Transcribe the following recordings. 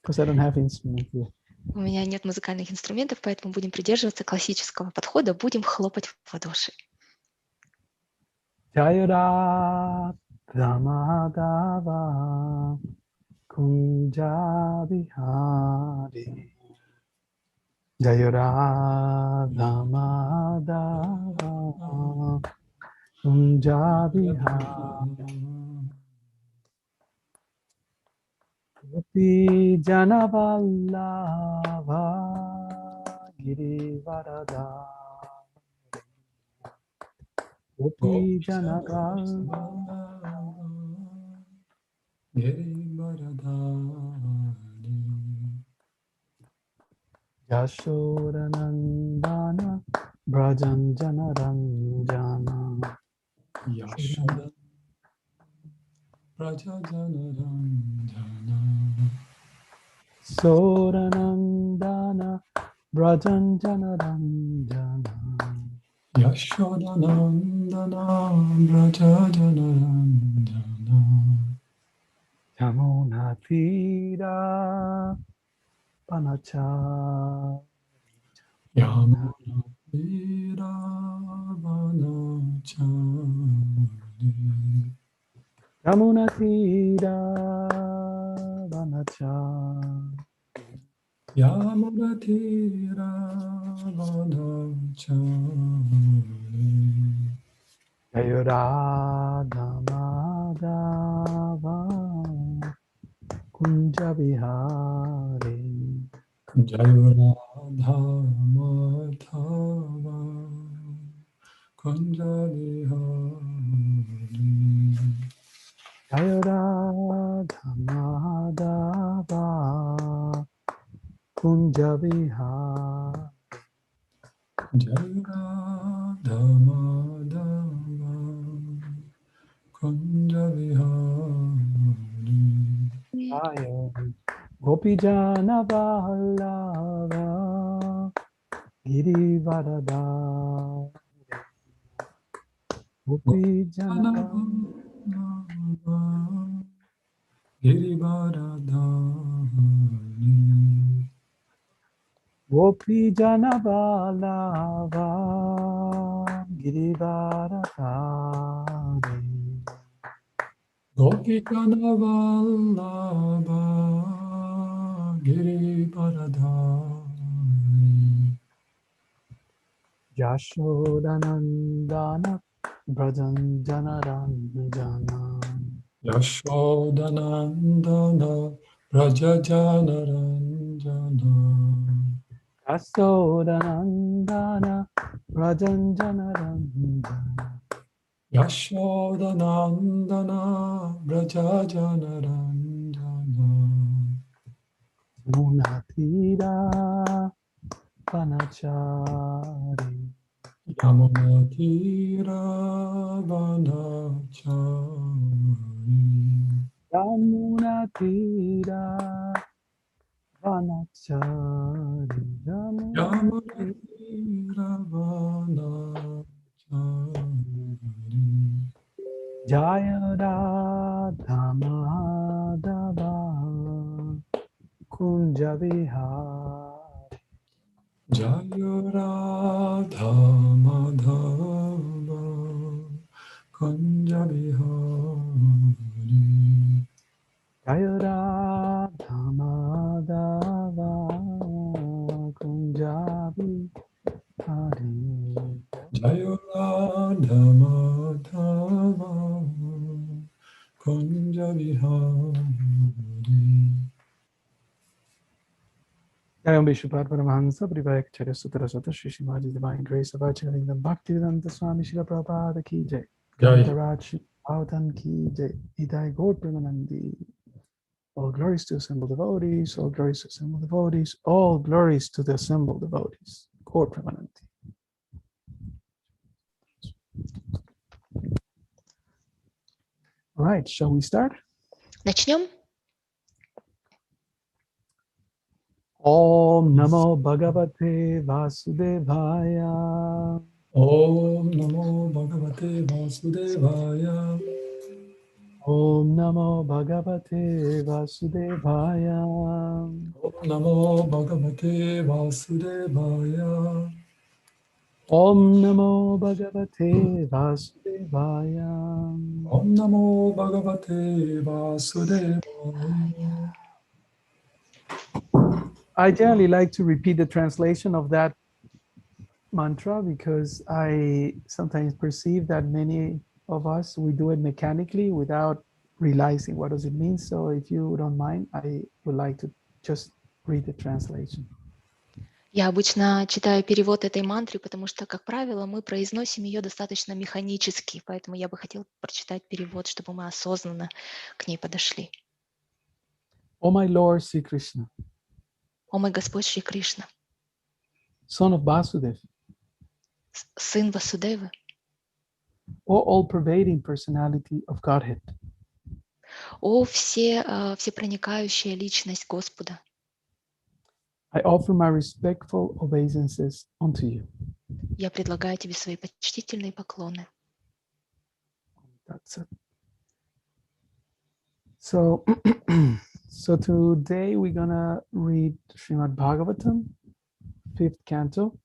because I don't have instrument here. У меня нет музыкальных инструментов, поэтому будем придерживаться классического подхода, будем хлопать в ладоши. Jayara Ramadava Kunja Bihari Jayara Ramadava Kunja Bihari Gopi Janavallabha Girivarada Gopi Janavallabha Yashodanandana Brajan Janaranjana Yashoda Prajajanaranjana Sodanandana Brajan Janaranjana Yashodanandana Prajajanaranjana Yamuna Tira Panachari Yamuna Viravanachari Yamuna Tira Vanachari Yamuna Viravanachari Jayurada Madhava Kunja Vihari Jayuradha Madhava Kunja Vihari Jayurada Madhava Kunja Vihari Jayuradha Madhava Kunja Vihari Jaya Gopijana Vallabha Girivarada Gopijana Girivaradhari Gopijana Vallabha Girivaradari Gopikana Vallabha Girivaradhari Yashodanandana Brajan Janaranjana Yashodanandana Rajajanaranjana Yashodanandana Brajan Janaranjana Yashodanandana Rajajanaranjana Munatira Panachari Yamuna Tiravanachari Yamunatira Vanachari Yamuna Tiravanachari Jaya Radha Madhava Kunja Vihari Jayuradha Madhava Kunja Vihari Jaya Radha Madhava Kunja Vihari Jayuradha Madhava Kunja Vihari Jayam Vishnupada Paramahansa Parivayakacharya Sutara Sata Shri Srimati Divine Grace of Acharya Bhaktivedanta Swami Srila Prabhupada Ki Jai Jai. Grantaraj Shri Bhavatam Ki Jai Idai Gaur Premanandi. All glories to assembled devotees, all glories to assembled devotees, all glories to the assembled devotees. Gaur Premanandi. All right, shall we start? Начнем. Om Namo Bhagavate Vasudevaya. Om Namo Bhagavate Vasudevaya. Om Namo Bhagavate Vasudevaya. Namo Bhagavate Vasudevaya. Om Namo Bhagavate Vasudevaya. Om Namo Bhagavate Vasudevaya. I generally like to repeat the translation of that mantra because I sometimes perceive that many of us, we do it mechanically without realizing what does it mean. So if you don't mind, I would like to just read the translation. Я обычно читаю перевод этой мантры, потому что, как правило, мы произносим ее достаточно механически, поэтому я бы хотела прочитать перевод, чтобы мы осознанно к ней подошли. O my Lord Sri Krishna, О мой Господь Шри Кришна, son of Vasudev, сын Васудевы, O all-pervading personality of Godhead, о всепроникающая личность Господа, I offer my respectful obeisances unto you. я предлагаю тебе свои почтительные поклоны. That's it. So, so today we're gonna read Srimad Bhagavatam, 5th canto,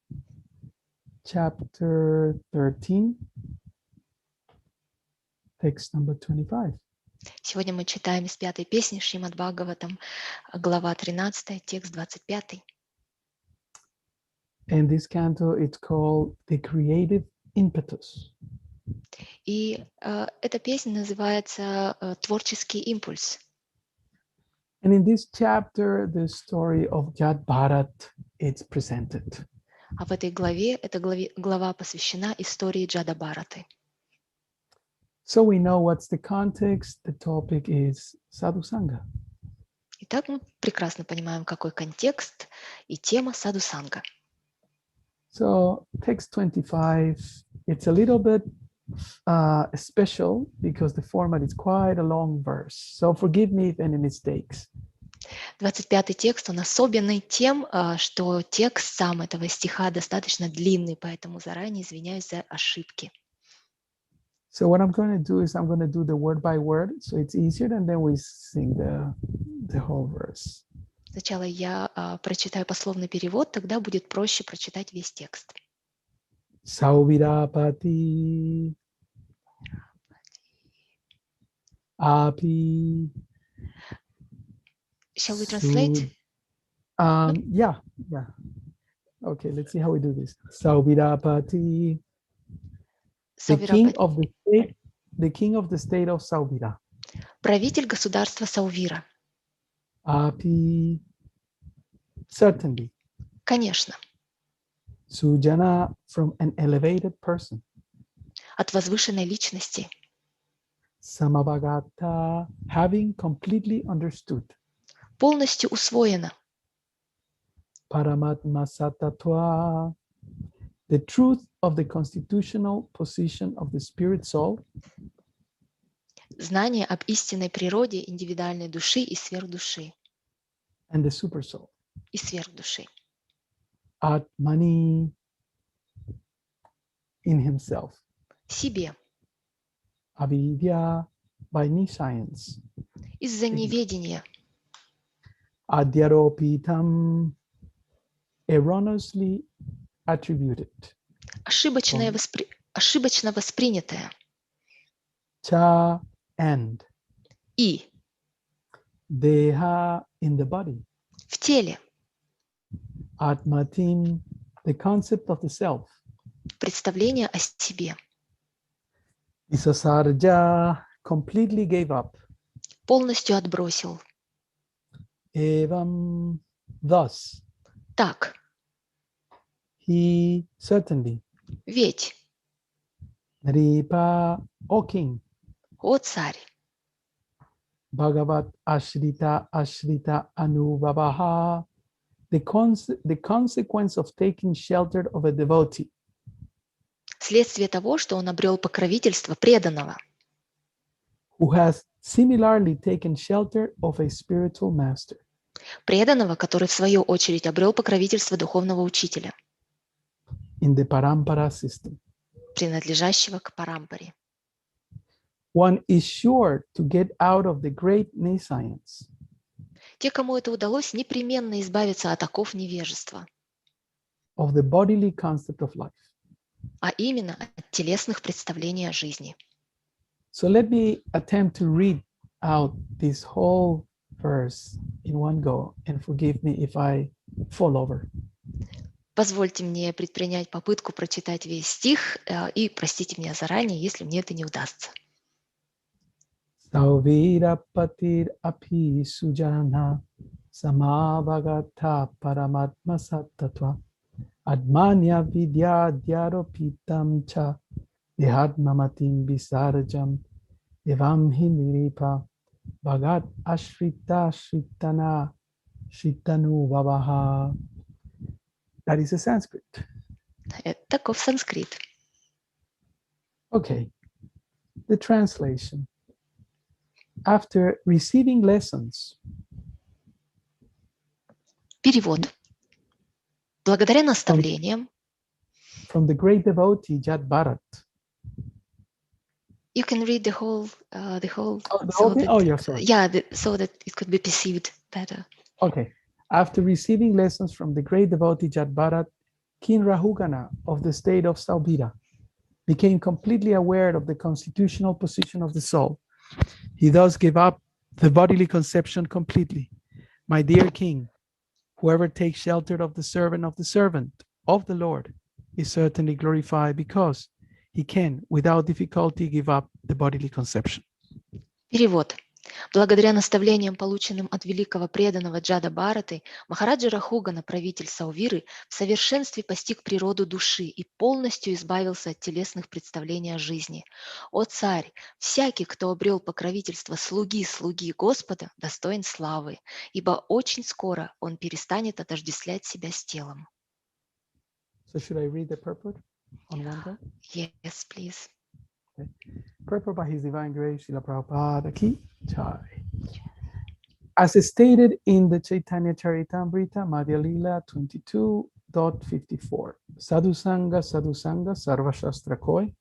chapter 13, text number 25. Сегодня мы читаем из 5-й песни Шримад Бхагаватам, глава 13, текст 25. And this canto, it's called The Creative Impetus. И эта песня называется «Творческий импульс». And in this chapter, the story of Jad Bharat is presented. А в этой главе, эта глава посвящена истории Джада Бхараты. So we know what's the context. The topic is Sadhu Sangha. Итак, мы прекрасно понимаем, какой контекст и тема Саду Санга. So text 25, it's a little bit special because the format is quite a long verse. So forgive me if any mistakes. 25-й текст, он особенный тем, что текст сам этого стиха достаточно длинный, поэтому заранее извиняюсь за ошибки. So what I'm going to do is I'm going to do the word by word, so it's easier, and then we sing the whole verse. Сначала я прочитаю пословный перевод, тогда будет проще прочитать весь текст. Sauvirapati api. Shall we translate? Yeah. Okay, let's see how we do this. Sauvirapati, the king of the state of Sauvira. Правитель государства Саувира. Api, certainly. Конечно. Sujana, from an elevated person. От возвышенной личности. Samavagata, having completely understood. Полностью усвоено. Paramatma Satatva, the truth of the constitutional position of the spirit soul. Знание об истинной природе индивидуальной души и сверхдуши. And the super soul. И сверхдуши. Atmani, in himself. Себе. Avidya, by nescience. Из-за неведения. Adhyaropitam, erroneously attributed. Ошибочно воспринятое. Cha, and. И. Deha, in the body. В теле. Atmatim, the concept of the self. Представление о себе. Isasarja, completely gave up. Полностью отбросил. Evam, thus. Так. He, certainly. Ведь. Nripa, O king. О царь. Bhagavat ashrita anubhavaha, the consequence of taking shelter of a devotee. Следствие того, что он обрел покровительство преданного. Who has similarly taken shelter of a spiritual master. Преданного, который в свою очередь обрел покровительство духовного учителя. In the parampara system. Принадлежащего к парампаре. One is sure to get out of the great nescience. Те, кому это удалось, непременно избавятся от оков невежества, of the bodily concept of life. а именно от телесных представлений о жизни. So let me attempt to read out this whole verse in one go, and forgive me if I fall over. Позвольте мне предпринять попытку прочитать весь стих, и простите меня заранее, если мне это не удастся. Sauvira patir api sujana samavagata paramatma sattatva admanya vidya dhyaropitam cha dehatmamatim visarjam evam hiniripa bhagat ashrita shritana shritanu vavaha. That is a Sanskrit. Таков санскрит. Okay, the translation. After receiving lessons Перевод. Благодаря наставлениям, from the great devotee Jat Bharat. you can read the whole Oh, the so whole thing? that, Oh, yeah, sorry. so that it could be perceived better. Okay. After receiving lessons from the great devotee Jat Bharat, King Rahugana of the state of Saubhira became completely aware of the constitutional position of the soul. He thus gave up the bodily conception completely. My dear king, whoever takes shelter of the servant of the Lord is certainly glorified because he can, without difficulty, give up the bodily conception. Перевод. Благодаря наставлениям, полученным от великого преданного Джада Бхараты, Махараджа Рахугана, правитель Саувиры, в совершенстве постиг природу души и полностью избавился от телесных представлений о жизни. О царь, всякий, кто обрел покровительство слуги Господа, достоин славы, ибо очень скоро он перестанет отождествлять себя с телом. So should I read the purport on one go? Yes, please. Purport by His Divine Grace, Srila Prabhupada Ki Jai. As stated in the Chaitanya Charitamrita, Madhya Lila 22.54, Sadhu Sangha Sarva Shastra Koi,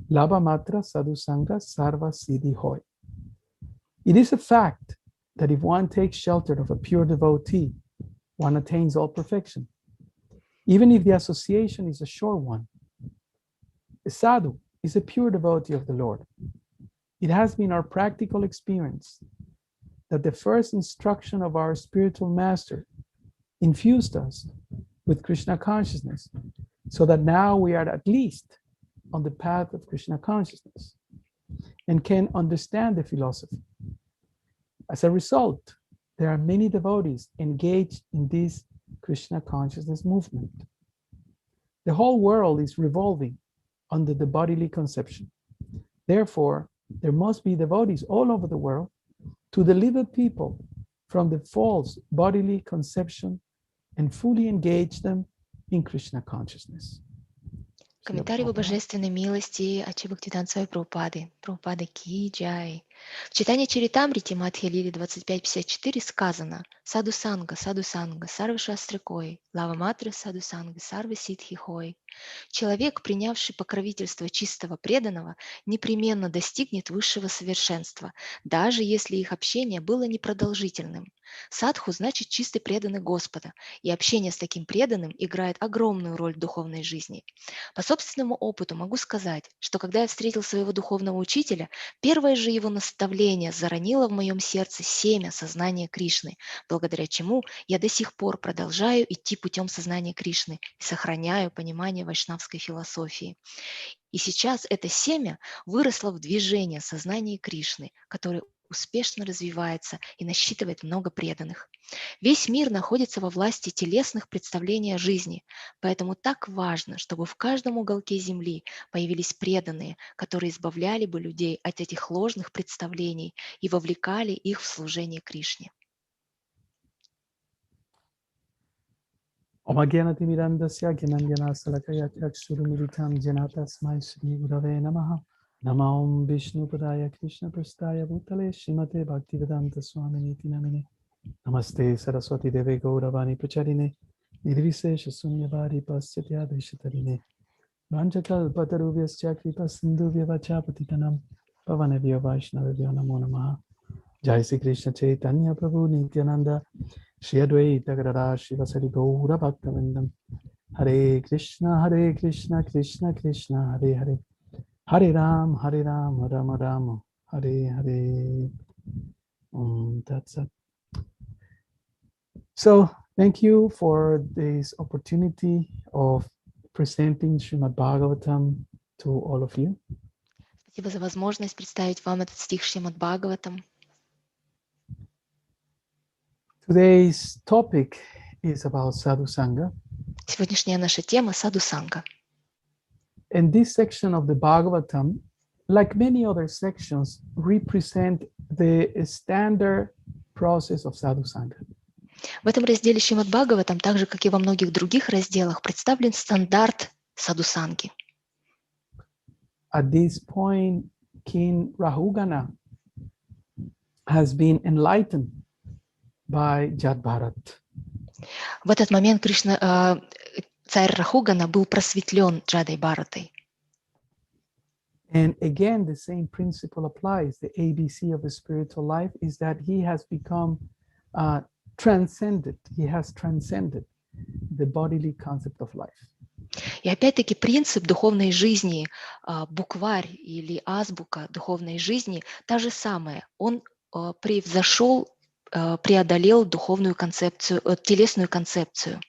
Labha Matra Sadhu Sangha Sarva Siddhi Hoy. It is a fact that if one takes shelter of a pure devotee, one attains all perfection, even if the association is a short one. A sadhu is a pure devotee of the Lord. It has been our practical experience that the first instruction of our spiritual master infused us with Krishna consciousness, so that now we are at least on the path of Krishna consciousness and can understand the philosophy. As a result, there are many devotees engaged in this Krishna consciousness movement. The whole world is revolving under the bodily conception. Therefore, there must be devotees all over the world to deliver people from the false bodily conception and fully engage them in Krishna consciousness. Комментарий его божественной милости Ачи Бхактивинода Свами Прабхупады. Прабхупада Ки Джай. В читании Чаритамрити Мадхья Лили 25.54 сказано: Саду Санга, Сарва Шастра Кой, Лава Матра Саду Санга, Сарва Ситхи Хой. Человек, принявший покровительство чистого преданного, непременно достигнет высшего совершенства, даже если их общение было непродолжительным. Садху значит чистый преданный Господа, и общение с таким преданным играет огромную роль в духовной жизни. По собственному опыту могу сказать, что когда я встретил своего духовного учителя, первое же его наставление заронило в моем сердце семя сознания Кришны, благодаря чему я до сих пор продолжаю идти путем сознания Кришны и сохраняю понимание вайшнавской философии. И сейчас это семя выросло в движение сознания Кришны, которое успешно развивается и насчитывает много преданных. Весь мир находится во власти телесных представлений о жизни, поэтому так важно, чтобы в каждом уголке земли появились преданные, которые избавляли бы людей от этих ложных представлений и вовлекали их в служение Кришне. Omagyanatimirandasya Gyananjana Salakaya Chakshurumiritam Janatasmai Shri Gurave Namaha. Namam Vishnu Padaya Krishna Prastaya Bhutale Srimate Bhaktivedanta Swaminiti Namine. Namaste Saraswati Deve Gauravani Pracharine Nirvisesha Sunyavari Pasyatya Deshatarine Vanchakal Patarubhyascha Kripa Sindhuvya Vachapatitanam Pavanavya Vaishnavavya Namo Namaha. Jai Sri Krishna Chaitanya Prabhu Nityananda Shri Advaita Gadadhar Shivasari Gaura Bhaktivinoda Hare Krishna Krishna Krishna Hare Hare Hare Ram Rama Rama Hare Hare. That's it. So thank you for this opportunity of presenting Srimad Bhagavatam to all of you. Спасибо за возможность представить вам этот стих Шримад Бхагаватам. Today's topic is about sadhu sangha. Сегодняшняя наша тема — саду санга. And this section of the Bhagavatam, like many other sections, represent the standard process of sadhu sangha. В этом разделе Шримад Бхагаватам, так же, как и во многих других разделах, представлен стандарт садхусанги. At this point, King Rahugana has been enlightened by Jat Bharat. В этот момент царь Рахугана был просветлен Джадой Бхаратой. And again, the same principle applies. The ABC of the spiritual life is that he has become transcended. He has transcended the bodily concept of life. И опять-таки принцип духовной жизни, букварь или азбука духовной жизни, та же самая. Он превзошел, преодолел духовную концепцию, телесную концепцию.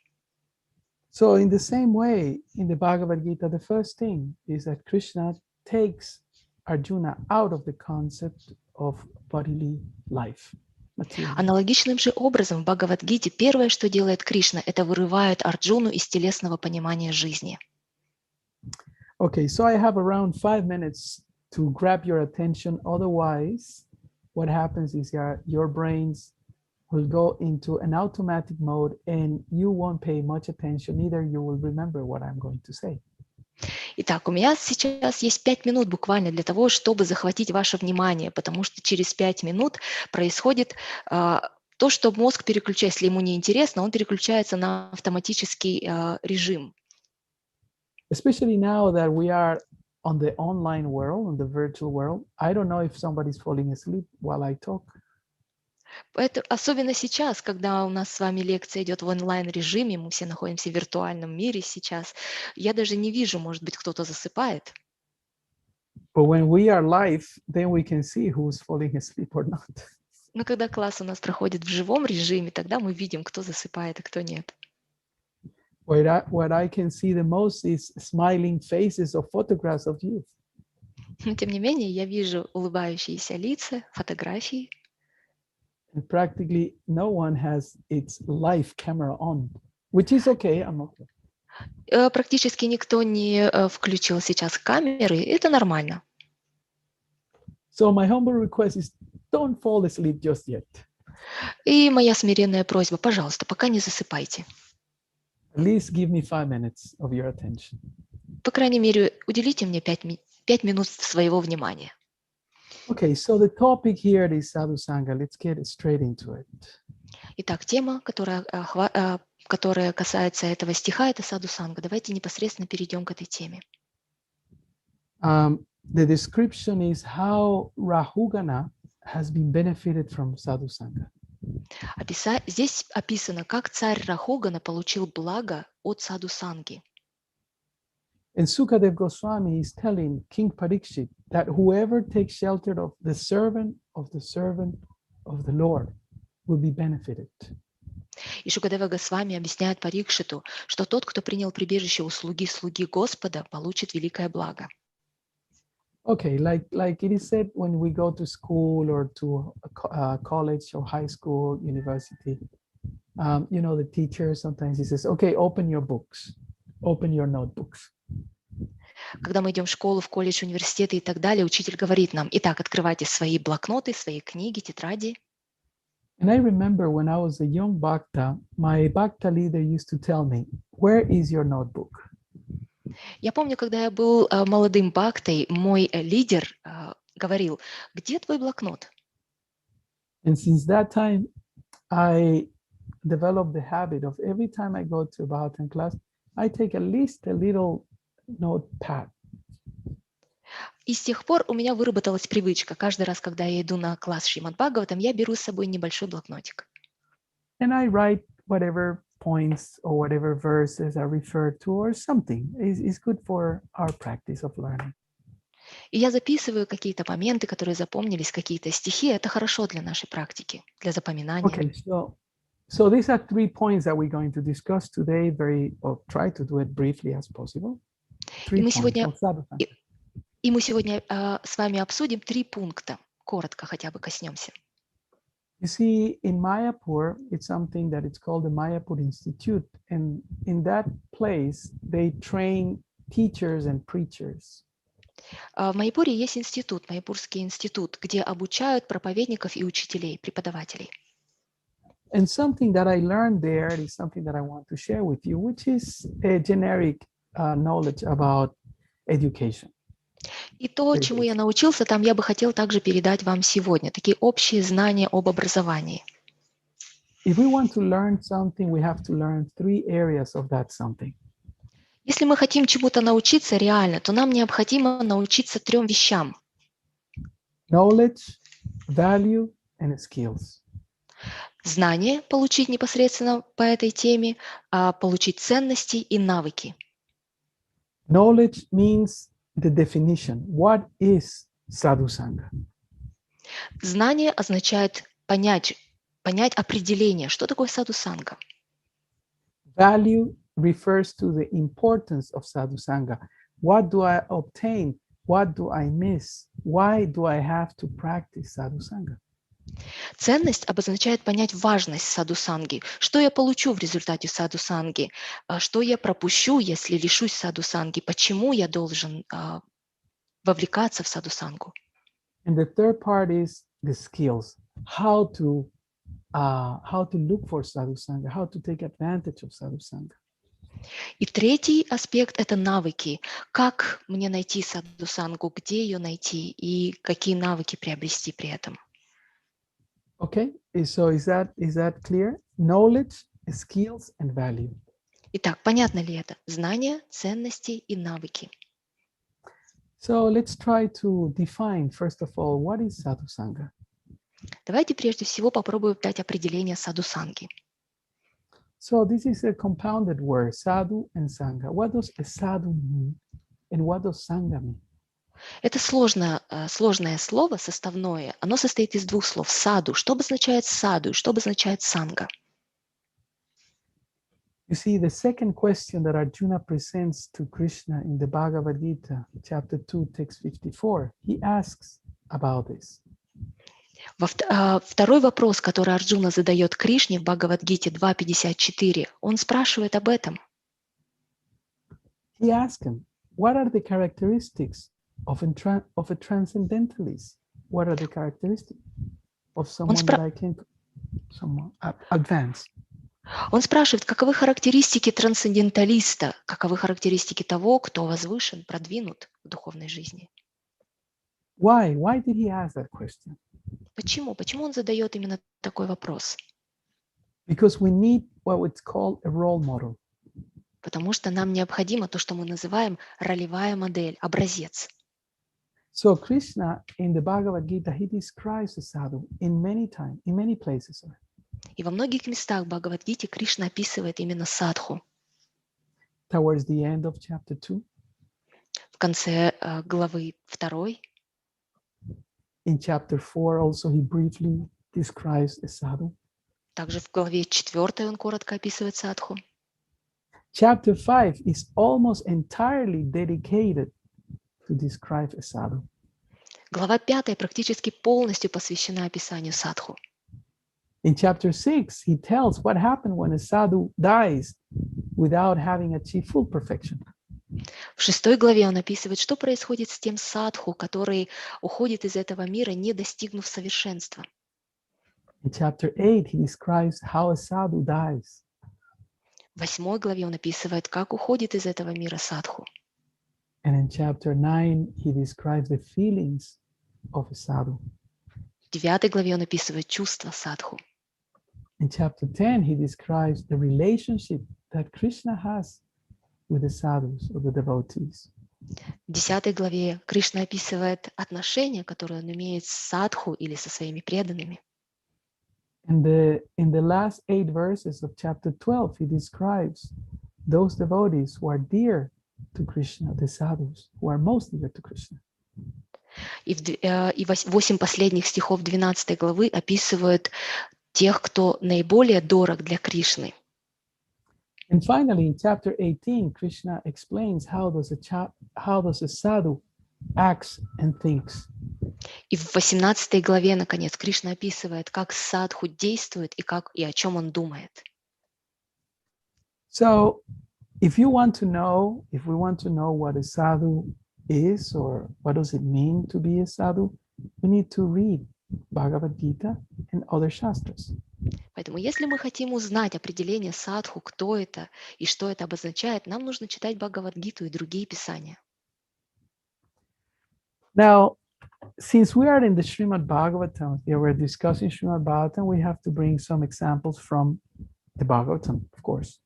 So in the same way, in the Bhagavad Gita, the first thing is that Krishna takes Arjuna out of the concept of bodily life. Аналогичным же образом в Бхагавад-гите первое, что делает Кришна, это вырывает Арджуну из телесного понимания жизни. Okay, so I have around 5 minutes to grab your attention. Otherwise, what happens is your brains will go into an automatic mode and you won't pay much attention. Neither you will remember what I'm going to say. Итак, у меня сейчас есть 5 минут буквально для того, чтобы захватить ваше внимание, потому что через 5 минут происходит то, что мозг переключается, если ему не интересно, он переключается на автоматический режим. Especially now that we are on the online world, on the virtual world, I don't know if somebody's falling asleep while I talk. Особенно сейчас, когда у нас с вами лекция идет в онлайн-режиме, мы все находимся в виртуальном мире сейчас, я даже не вижу, может быть, кто-то засыпает. But when we are live, then we can see who's falling asleep or not. Но когда класс у нас проходит в живом режиме, тогда мы видим, кто засыпает, а кто нет. What I can see the most is smiling faces of photographs of you. Но тем не менее, я вижу улыбающиеся лица, фотографии. And practically no one has its live camera on, which is okay. I'm okay. Практически никто не включил сейчас камеры, это нормально. So my humble request is don't fall asleep just yet. И моя смиренная просьба, пожалуйста, пока не засыпайте. At least give me 5 minutes of your attention. По крайней мере, уделите мне 5 минут своего внимания. Okay, so the topic here is sadhu sangha. Let's get straight into it. Итак, тема, которая касается этого стиха, это саду санга. Давайте непосредственно перейдем к этой теме. The description is how Rahugana has been benefited from sadhu sangha. Здесь описано, как царь Рахугана получил благо от саду санги. And Sukadev Goswami is telling King Parikshit that whoever takes shelter of the servant of the Lord will be benefited. И Шукадева Госвами объясняет Парикшиту, что тот, кто принял прибежище у слуги Господа, получит великое благо. Okay, like it is said when we go to school or to college or high school, university, the teacher sometimes he says, okay, open your books, open your notebooks. Когда мы идем в школу, в колледж, университеты и так далее, учитель говорит нам: итак, открывайте свои блокноты, свои книги, тетради. And I remember when I was a young bhakta, my bhakta leader used to tell me, where is your notebook? Я помню, когда я был молодым бхактой, мой лидер говорил: где твой блокнот? And since that time, I developed the habit of every time I go to a Bhagavatam class, I take at least a little notepad. И с тех пор у меня выработалась привычка. Каждый раз, когда я иду на класс Шримад Бхагаватам, я беру с собой небольшой блокнотик. And I write whatever points or whatever verses are referred to or something. It's good for our practice of learning. И я записываю какие-то моменты, которые запомнились, какие-то стихи. Это хорошо для нашей практики, для запоминания. Okay, so these are 3 points that we're going to discuss today, or try to do it briefly as possible. 3 И мы points сегодня, of sadhana. и мы сегодня с вами обсудим 3 пункта. Коротко хотя бы коснемся. You see, in Mayapur, it's something that it's called the Mayapur Institute. And in that place, they train teachers and preachers. В Майяпуре есть институт, Майяпурский институт, где обучают проповедников и учителей, преподавателей. And something that I learned there is something that I want to share with you, which is a generic knowledge about education. И то, чему я научился там, я бы хотел также передать вам сегодня. Такие общие знания об образовании. If we want to learn something, we have to learn 3 areas of that something. Если мы хотим чему-то научиться реально, то нам необходимо научиться 3 вещам. Knowledge, value, and skills. Знания получить непосредственно по этой теме, получить ценности и навыки. Knowledge means the definition. What is sadhu sangha? Знание означает понять определение, что такое садху-санга. Value refers to the importance of sadhu sangha. What do I obtain? What do I miss? Why do I have to practice sadhu sangha? Ценность обозначает понять важность садху-санги. Что я получу в результате садху-санги? Что я пропущу, если лишусь садху-санги? Почему я должен вовлекаться в садху-сангу? And the third part is the skills. How to look for sadhu sangha, how to take advantage of sadhu sangha. И третий аспект – это навыки. Как мне найти садху-сангу, где ее найти и какие навыки приобрести при этом. Okay, so is that clear? Knowledge, skills, and value. Итак, понятно ли это? Знания, ценности и навыки. So let's try to define, first of all, what is sadhu sangha? Давайте прежде всего попробуем дать определение садху-санги. So this is a compounded word, sadhu and sangha. What does a sadhu mean and what does sangha mean? Это сложное слово, составное. Оно состоит из 2 слов. Саду. Что обозначает саду и что обозначает санга? You see, the second question that Arjuna presents to Krishna in the Bhagavad Gita, chapter 2, text 54, he asks about this. Второй вопрос, который Арджуна задает Кришне в Бхагавад-гите 2.54, он спрашивает об этом. He asks him, what are the characteristics of a transcendentalist? What are the characteristics of someone that I can advance? Он спрашивает, каковы характеристики трансценденталиста, каковы характеристики того, кто возвышен, продвинут в духовной жизни. Why? Why did he ask that question? Почему? Почему он задает именно такой вопрос? Because we need what it's called a role model. Потому что нам необходимо то, что мы называем ролевая модель, образец. So Krishna in the Bhagavad Gita, he describes the sadhu in many places. И во многих местах в Бхагавад-гите Кришна описывает именно садху. Towards the end of chapter 2. В конце главы 2. In chapter 4 also he briefly describes a sadhu. Также в главе 4 он коротко описывает садху. Chapter 5 is almost entirely dedicated to describe a sadhu. Глава 5 практически полностью посвящена описанию садху. In chapter 6, he tells what happened when a sadhu dies without having achieved full perfection. В 6 главе он описывает, что происходит с тем садху, который уходит из этого мира, не достигнув совершенства. In chapter 8, he describes how a sadhu dies. В 8 главе он описывает, как уходит из этого мира садху. And in chapter 9, he describes the feelings of a sadhu. В 9 главе он описывает чувства садху. In chapter 10, he describes the relationship that Krishna has with the sadhus or the devotees. В 10 главе Кришна описывает отношения, которые он имеет с садху или со своими преданными. In the last 8 verses of chapter 12, he describes those devotees who are dear to Krishna, the sadhus, who are most dear to Krishna. И 8 последних стихов 12 главы описывают тех, кто наиболее дорог для Кришны. And finally, in chapter 18, Krishna explains how does a sadhu acts and thinks. И в 18 главе, наконец, Кришна описывает, как садху действует и о чем он думает. So, if we want to know what a sadhu is or what does it mean to be a sadhu, we need to read Bhagavad Gita and other shastras. Поэтому, если мы хотим узнать определение садху, кто это и что это обозначает, нам нужно читать Бхагавад-гиту и другие писания. Now, since we are in the Srimad Bhagavatam, here we're discussing Srimad Bhagavatam, we have to bring some examples from the Bhagavatam, of course.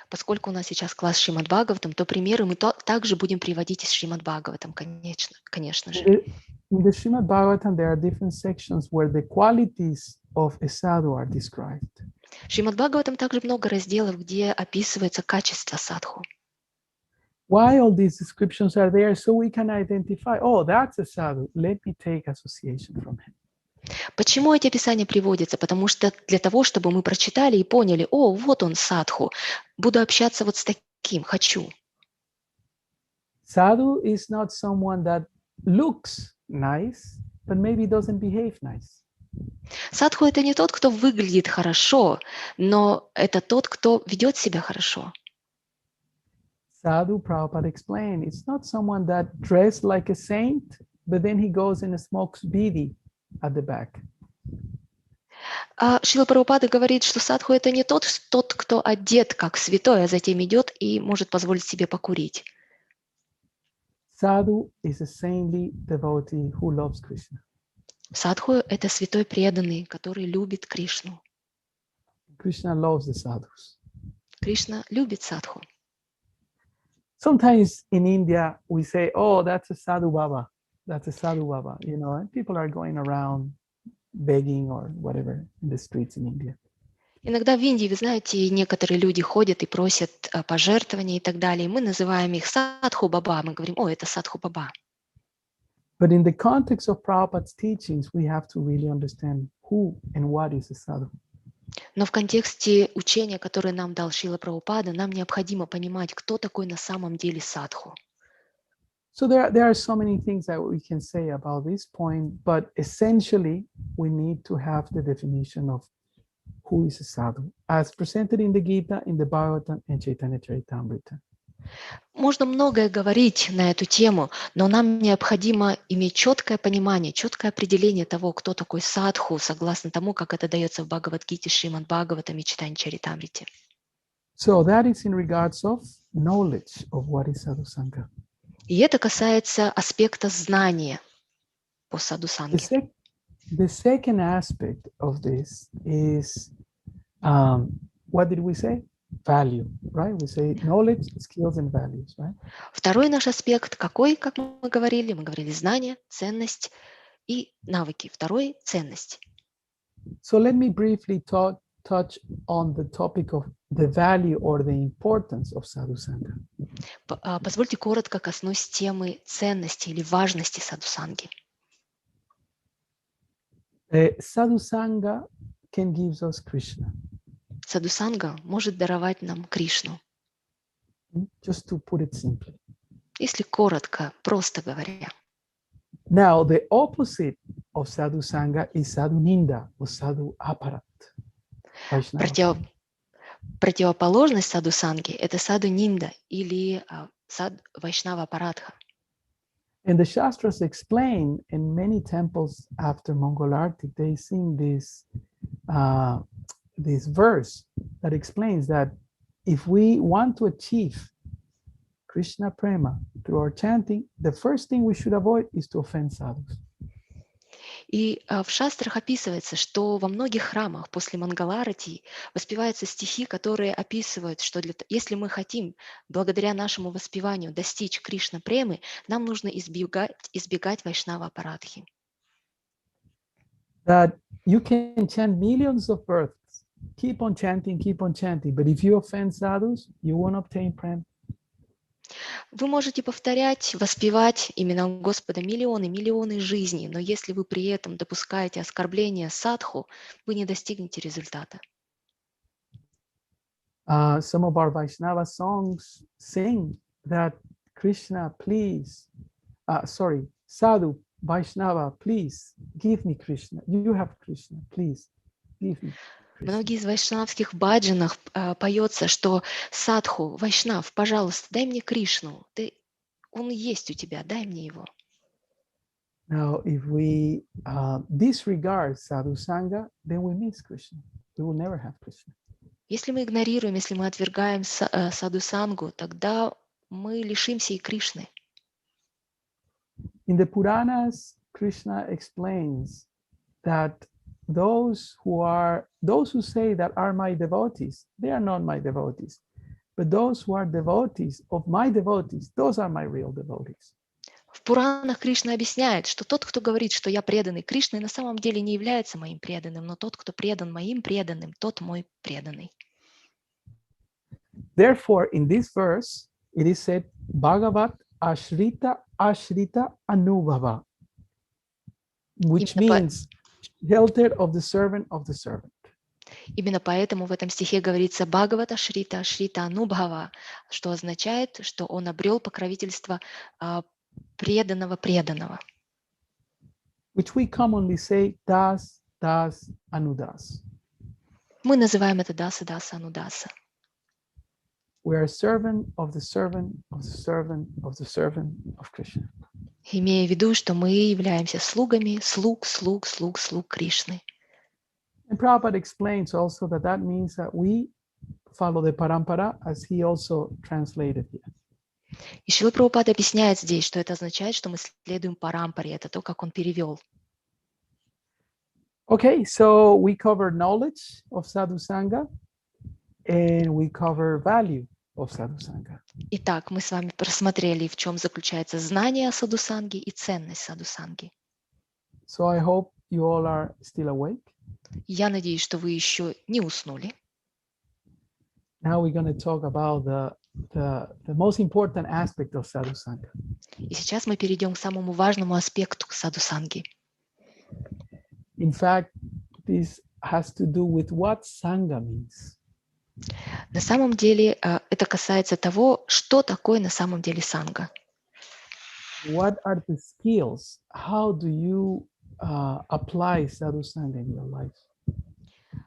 Поскольку у нас сейчас класс Шримад Бхагаватам, то примеры мы также будем приводить из Шримад Бхагаватам, конечно же. In the Srimad Bhagavatam, there are different sections where the qualities of a sadhu are described. В Шримад Бхагаватам также много разделов, где описывается качество садху. Why all these descriptions are there? So we can identify, oh, that's a sadhu. Let me take association from him. Почему эти описания приводятся? Потому что для того, чтобы мы прочитали и поняли, о, вот он садху, буду общаться вот с таким, хочу. Sadhu is not someone that looks nice, but maybe doesn't behave nice. Садху – это не тот, кто выглядит хорошо, но это тот, кто ведет себя хорошо. Sadhu, Prabhupada explained, it's not someone that dressed like a saint, but then he goes and smokes bidi at the back. Шрила Прабхупада говорит, что садху – это не тот, кто одет как святой, а затем идет и может позволить себе покурить. Sadhu is a saintly devotee who loves Krishna. Садху – это святой преданный, который любит Кришну. Krishna loves the sadhus. Кришна любит садху. Sometimes in India, we say, oh, that's a sadhu baba. That's a sadhu baba, you know, and people are going around begging or whatever in the streets in India. Иногда в Индии, вы знаете, некоторые люди ходят и просят пожертвования и так далее. Мы называем их садху баба. Мы говорим, о, это садху баба. But in the context of Prabhupada's teachings, we have to really understand who and what is a sadhu. Но в контексте учения, которое нам дал Шрила Прабхупада, нам необходимо понимать, кто такой на самом деле садху. So there are so many things that we can say about this point, but essentially we need to have the definition of who is a sadhu, as presented in the Gita, in the Bhagavatam, and Chaitanya Charitamrita. Можно многое говорить на эту тему, но нам необходимо иметь четкое понимание, четкое определение того, кто такой садху, согласно тому, как это дается в Бхагавад-гите, Шримад Бхагаватам и Чайтанья Чаритамрите. So that is in regards of knowledge of what is sadhu sangha. И это касается аспекта знания по садху санге. The second aspect of this is, what did we say? Value, right? We say knowledge, skills, and values, right? Второй наш аспект какой, как мы говорили? Мы говорили знание, ценность и навыки. Второй – ценность. So let me briefly touch on the topic of the value or the importance of sadhu sangha. Позвольте коротко коснусь темы ценности или важности садху санги. Sadhu sangha can give us Krishna. Садху санга может даровать нам Кришну. Just to put it simply. Если коротко, просто говоря. Now, the opposite of sadhu sangha is sadhu ninda or sadhu aparat. Противоположность садху санги – это садху нинда или садху вайшнава апаратха. And the Shastras explain in many temples after Mongol Arctic, they sing this verse that explains that if we want to achieve Krishna prema through our chanting, the first thing we should avoid is to offend sadhus. И в шастрах описывается, что во многих храмах после Мангаларати воспеваются стихи, которые описывают, что если мы хотим благодаря нашему воспеванию достичь Кришна премы, нам нужно избегать Вайшнава Апарадхи. That you can chant millions of births, keep on chanting, but if you offend sadhus, you won't obtain prem. Вы можете повторять, воспевать имена Господа миллионы жизней, но если вы при этом допускаете оскорбление садху, вы не достигнете результата. Some of our Vaishnava songs sing that Krishna, please, Sadhu, Vaishnava, please give me Krishna. You have Krishna, please give me. Многие из вайшнавских баджанах поется, что садху, вайшнав, пожалуйста, дай мне Кришну. Он есть у тебя, дай мне его. Now, if we disregard sadhu sangha, then we miss Krishna. We will never have Krishna. Если мы игнорируем, если мы отвергаем саду сангу, тогда мы лишимся и Кришны. In the Puranas, Krishna explains that those who say that are my devotees, they are not my devotees. But those who are devotees of my devotees, those are my real devotees. В Пуранах Кришна объясняет, что тот, кто говорит, что я преданный Кришне, на самом деле не является моим преданным, но тот, кто предан моим преданным, тот мой преданный. Therefore, in this verse, it is said, Bhagavat Ashrita Anubhava, which means shelter of the servant of the servant. Именно поэтому в этом стихе говорится Бхагавата Шрита Анубхава, что означает, что он обрел покровительство преданного. Which we commonly say das anudas. Мы называем это даса анудаса. We are a servant of the servant of the servant of the servant of Krishna. Имея в виду, что мы являемся слугами слуг Кришны. And Prabhupada explains also that means that we follow the parampara as he also translated here. И Шрила Прабхупада объясняет здесь, что это означает, что мы следуем парампаре, это то, как он перевел. Okay, so we covered knowledge of sadhu sangha and we cover value of sadhu sangha. Итак, мы с вами просмотрели, в чем заключается знание о садхусанге и ценность садхусанги. So I hope you all are still awake. Я надеюсь, что вы еще не уснули. Now we're going to talk about the most important aspect of sadhu sangha. И сейчас мы перейдем к самому важному аспекту садхусанги. In fact, this has to do with what sangha means. На самом деле это касается того, что такое на самом деле санга. What are the skills? How do you apply sadhu sangha in your life?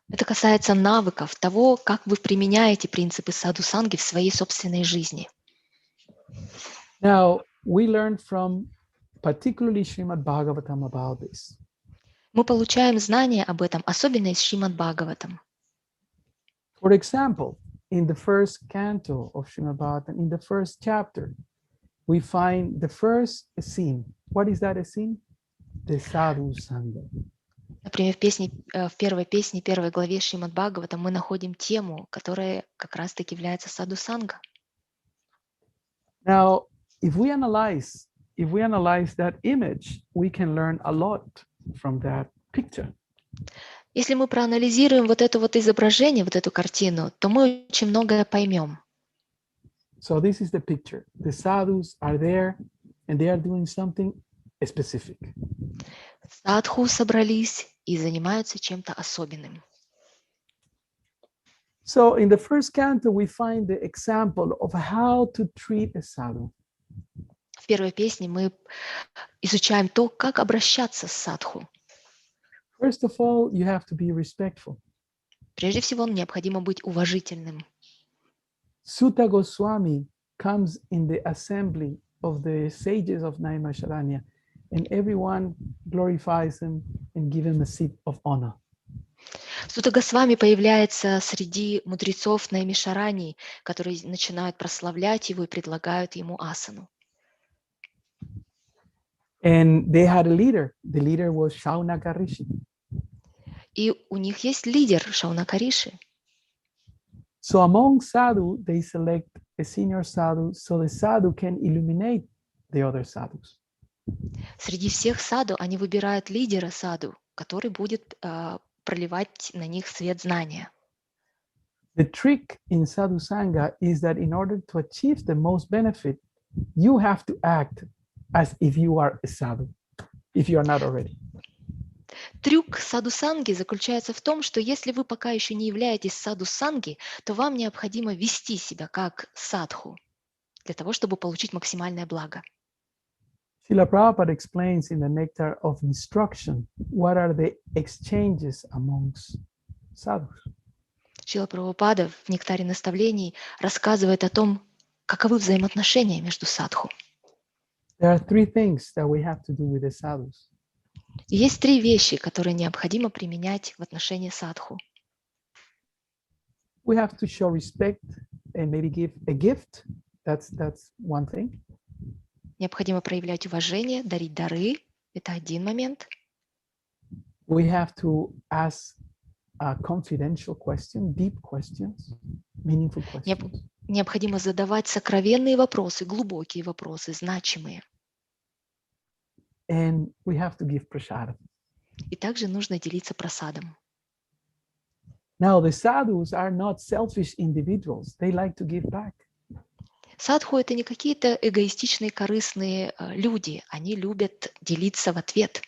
Это касается навыков, того, как вы применяете принципы садхусанги в своей собственной жизни. Now, we learned from particularly Srimad Bhagavatam about this. Мы получаем знания об этом, особенно из Шримад Бхагаватам. For example, in the first canto of Srimad Bhagavatam, in the first chapter, we find the first scene. What is that scene? The sadhu sangha. Например, в первой песне, первой главе Шримад Бхагаватам мы находим тему, которая как раз-таки является садхусанга. Now, if we analyze that image, we can learn a lot from that picture. Если мы проанализируем вот это вот изображение, вот эту картину, то мы очень многое поймем. So this is the picture. The sadhus are there and they are doing something specific. Садху собрались и занимаются чем-то особенным. So in the first canto, we find the example of how to treat a sadhu. В первой песне мы изучаем то, как обращаться с садху. First of all, you have to be respectful. Прежде всего, необходимо быть уважительным. Sutta Goswami comes in the assembly of the sages of Naimisharanya, and everyone glorifies him and gives him a seat of honor. Сутта Госвами появляется среди мудрецов Наймишарани, которые начинают прославлять его и предлагают ему асану. And they had a leader. The leader was Shaunaka Rishi. И у них есть лидер Шаунака Риши. So among sadhu, they select a senior sadhu so the sadhu can illuminate the other sadhus. Среди всех саду они выбирают лидера саду, который будет проливать на них свет знания. The trick in sadhu sangha is that in order to achieve the most benefit, you have to act as if you are a sadhu, if you are not already. Трюк саду-санги заключается в том, что если вы пока еще не являетесь саду-санги, то вам необходимо вести себя как садху для того, чтобы получить максимальное благо. Srila Prabhupada explains in the Nectar of Instruction what are the exchanges amongst sadhus. Шрила Прабхупада в «Нектаре наставлений» рассказывает о том, каковы взаимоотношения между садху. There are three things that we have to do with the sadhus. И есть три вещи, которые необходимо применять в отношении садху. We have to show respect and maybe give a gift. That's one thing. Необходимо проявлять уважение, дарить дары. Это один момент. We have to ask a confidential question, deep questions, meaningful questions. Необходимо задавать сокровенные вопросы, глубокие вопросы, значимые. And we have to give prasadam. И также нужно делиться прасадом. Now, the sadhus are not selfish individuals. They like to give back. Садху — это не какие-то эгоистичные, корыстные люди. Они любят делиться в ответ.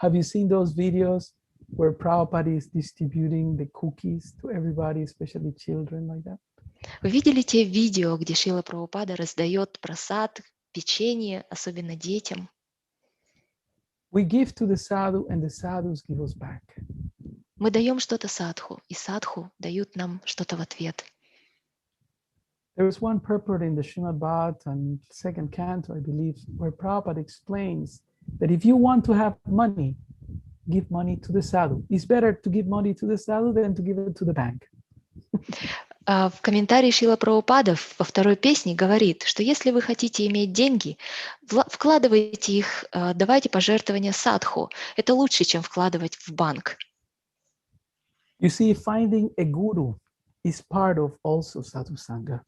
Have you seen those videos where Prabhupada is distributing the cookies to everybody, especially children, like that? Вы видели те видео, где Шрила Прабхупада раздает прасад, печенье, особенно детям? We give to the sadhu and the sadhus give us back. Мы даем что-то садху, и садху дают нам что-то в ответ. There is one purport in the Srimad Bhagavatam, second canto, I believe, where Prabhupada explains that if you want to have money, give money to the sadhu. It's better to give money to the sadhu than to give it to the bank. В комментарии Шрила Прабхупада во второй песне говорит, что если вы хотите иметь деньги, вкладывайте их, давайте пожертвования садху. Это лучше, чем вкладывать в банк. You see, finding a guru is part of also sadhu sangha.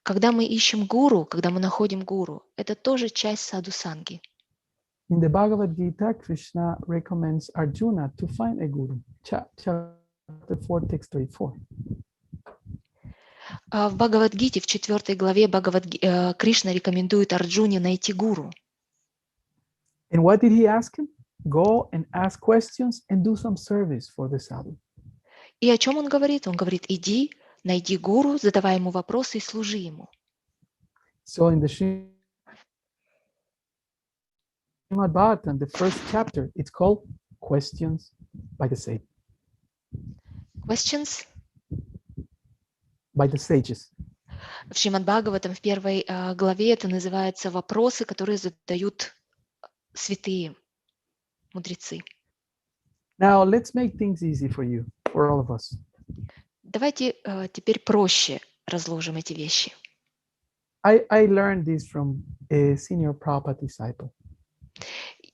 Когда мы ищем гуру, когда мы находим гуру, это тоже часть саду-санги. In the Bhagavad Gita, Krishna recommends Arjuna to find a guru. Chapter 4, text 34. В Бхагавад-гите, в 4 главе Кришна рекомендует Арджуне найти гуру. And what did he ask him? Go and ask questions and do some service for the sadhu. И о чем он говорит? Он говорит, иди, найди гуру, задавай ему вопросы и служи ему. So in the Srimad Bhagavatam, the first chapter, it's called Questions by the Sage. Questions? By the sages. В Шримад Бхагаватам в 1 главе это называется вопросы, которые задают святые мудрецы. Now let's make things easy for you, for all of us. Давайте теперь проще разложим эти вещи. I learned this from a senior Prabhupada disciple.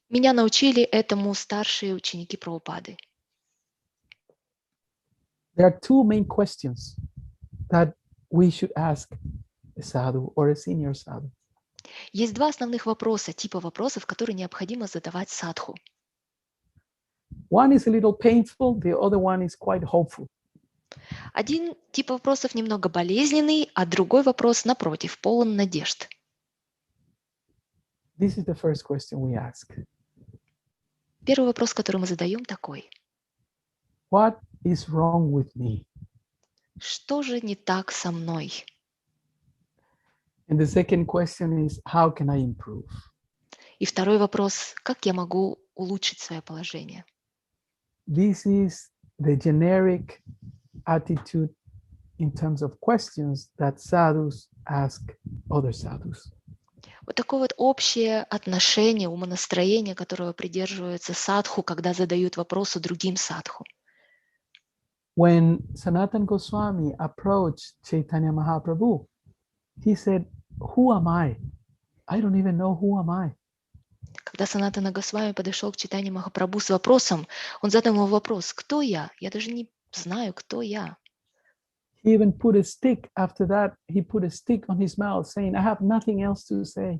Меня научили этому старшие ученики Прабхупады. There are two main questions that we should ask a sadhu or a senior sadhu. Есть два основных вопроса, типа вопросов, которые необходимо задавать садху. One is a little painful, the other one is quite hopeful. Один тип вопросов немного болезненный, а другой вопрос, напротив, полон надежд. This is the first question we ask. Первый вопрос, который мы задаем, такой. What is wrong with me? Что же не так со мной? And the second question is, how can I improve? И второй вопрос, как я могу улучшить свое положение? This is the generic attitude in terms of questions that sadhus ask other sadhus. Вот такое вот общее отношение, умонастроение, которого придерживаются садху, когда задают вопросы другим садху. When Sanatana Goswami approached Chaitanya Mahaprabhu, he said, "Who am I? I don't even know who am I." Когда Санатана Госвами подошел к Чайтанье Махапрабху с вопросом, он задал ему вопрос: кто я? Я даже не знаю, кто я. He even put a stick after that. He put a stick on his mouth saying, I have nothing else to say.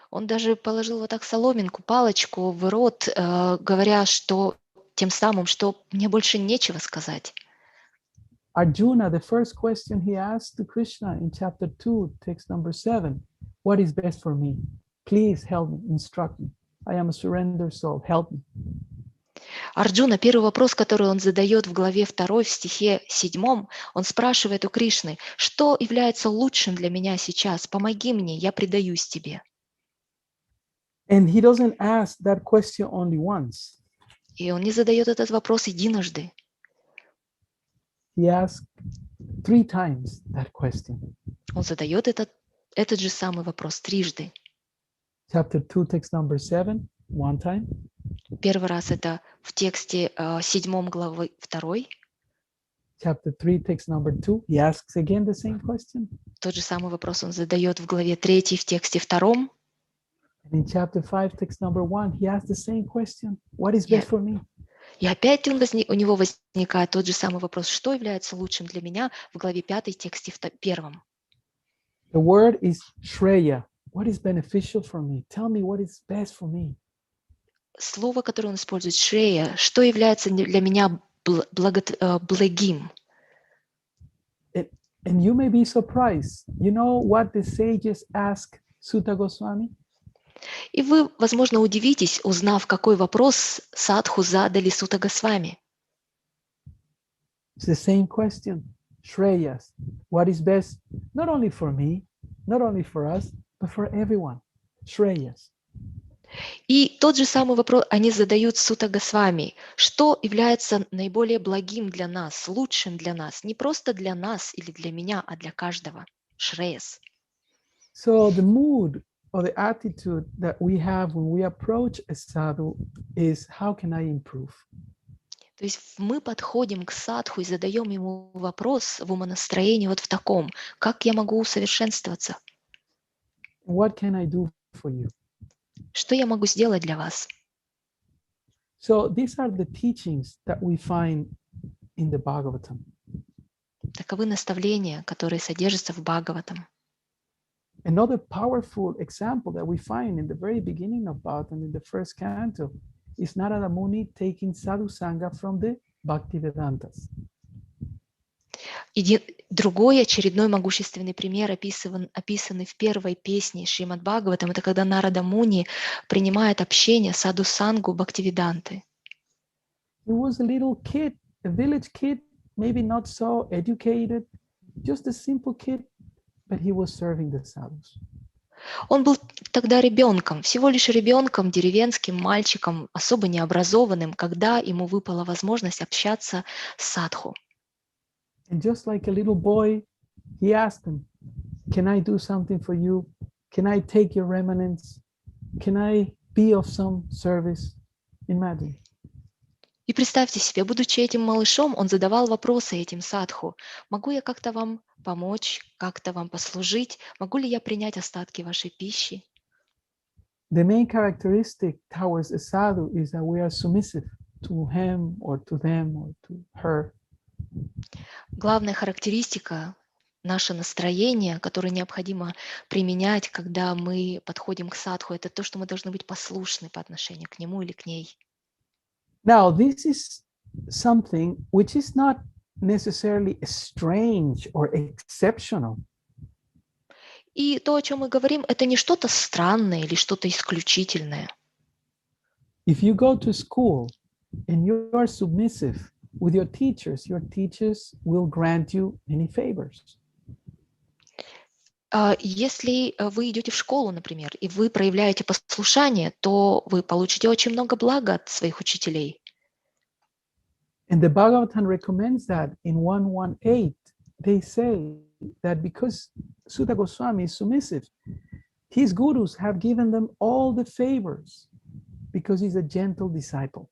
Он даже положил вот так соломинку, палочку в рот, говоря, что тем самым, что мне больше нечего сказать. Arjuna, the first question he asked to Krishna in chapter 2, text number 7, what is best for me? Please help me, instruct me. I am a surrendered soul, help me. Арджуна, первый вопрос, который он задает в главе 2, в стихе 7, он спрашивает у Кришны: что является лучшим для меня сейчас? Помоги мне, я предаюсь тебе. And he doesn't ask that question only once. И он не задает этот вопрос единожды. He asked 3 times that question. Он задает этот же самый вопрос трижды. Chapter 2, text number 7, one time. Первый раз это в тексте 7 главы 2. Chapter 3, text number 2, he asks again the same question. Тот же самый вопрос он задает в главе 3, в тексте 2. And in chapter 5, text number 1, he asks the same question. What is best for me? И опять у него возникает тот же самый вопрос: что является лучшим для меня, в главе 5, тексте 1. The word is Shreya. What is beneficial for me? Tell me what is best for me. Слово, которое он использует, шрея, что является для меня благим. And you may be surprised. You know what the sages ask Sutta Goswami? И вы, возможно, удивитесь, узнав, какой вопрос садху задали Сута Госвами. It's the same question. Shreyas. What is best not only for me, not only for us, but for everyone. Shreyas. И тот же самый вопрос они задают Сута Госвами. Что является наиболее благим для нас, лучшим для нас? Не просто для нас или для меня, а для каждого. Шреяс. So the mood or the attitude that we have when we approach a sadhu is, how can I improve? То есть мы подходим к садху и задаем ему вопрос в умонастроении вот в таком: как я могу усовершенствоваться? What can I do for you? Что я могу сделать для вас? So these are the teachings that we find in the Bhagavatam. Таковы наставления, которые содержатся в Бхагаватам. Another powerful example that we find in the very beginning of Bhagavatam, in the first canto, is Narada Muni taking sadhu sangha from the Bhaktivedantas. Другой очередной могущественный пример, описанный в первой песне Шримад Бхагаватам, это когда Нарада Муни принимает общение саду сангу Бхактивиданты. He was a little kid, a village kid, maybe not so educated, just a simple kid, but he was serving the sadhus. Он был тогда ребенком, всего лишь ребенком, деревенским мальчиком, особо необразованным, когда ему выпала возможность общаться с садху. And just like a little boy, he asked him, can I do something for you? Can I take your remnants? Can I be of some service? Imagine. И представьте себе, будучи этим малышом, он задавал вопросы этим садху: могу я как-то вам помочь, как-то вам послужить? Могу ли я принять остатки вашей пищи? The main characteristic towards a sadhu is that we are submissive to him or to them or to her. Главная характеристика, наше настроение, которое необходимо применять, когда мы подходим к садху, это то, что мы должны быть послушны по отношению к нему или к ней. Now, this is something which is not necessarily strange or exceptional. И то, о чем мы говорим, это не что-то странное или что-то исключительное. If you go to school and you are submissive with your teachers will grant you many favors. Если вы идете в школу, например, и вы проявляете послушание, то вы получите очень много блага от своих учителей. And the Bhagavatam recommends that in 118, they say that because Sutta Goswami is submissive, his gurus have given them all the favors because he's a gentle disciple.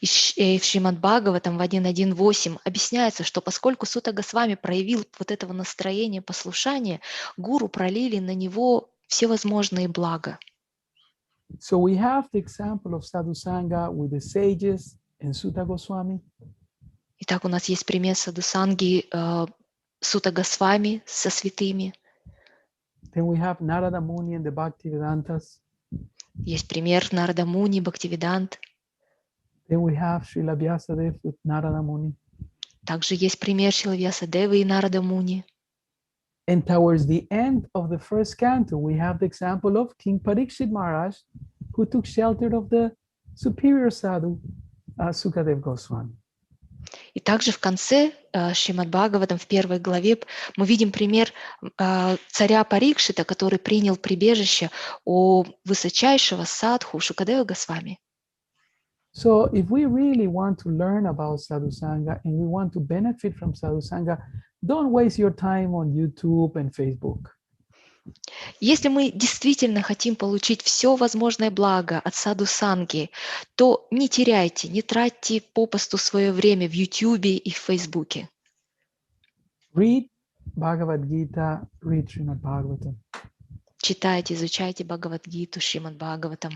И в Шримад Бхагаватам в 1.1.8 объясняется, что поскольку Сута Госвами проявил вот этого настроения послушания, гуру пролили на него всевозможные блага. So we have the example of Sadhu Sangha with the sages and Sutta Goswami. Итак, у нас есть пример садхусанги Сута Госвами со святыми. Then we have Narada Muni and the Bhaktivedantas. Есть пример Нарада Муни, Бхактивидант. Then we have Srila Vyasadeva with Narada Muni. Также есть пример Шрила Вьясадевы и Нарада Муни. And towards the end of the first canto, we have the example of King Parikshit Maharaj, who took shelter of the superior sadhu, Sukadev Goswami. И также в конце Шримад Бхагаватам, в первой главе, мы видим пример царя Парикшита, который принял прибежище у высочайшего садху Шукадева Госвами. So if we really want to learn about Sadhu Sangha and we want to benefit from Sadhu Sangha, don't waste your time on YouTube and Facebook. Если мы действительно хотим получить все возможное благо от саду санги, то не теряйте, не тратьте попусту свое время в Ютубе и в Фейсбуке. Read Bhagavad Gita, read Srimad Bhagavatam. Читайте, изучайте Бхагавад-гиту, Шримад Бхагаватам.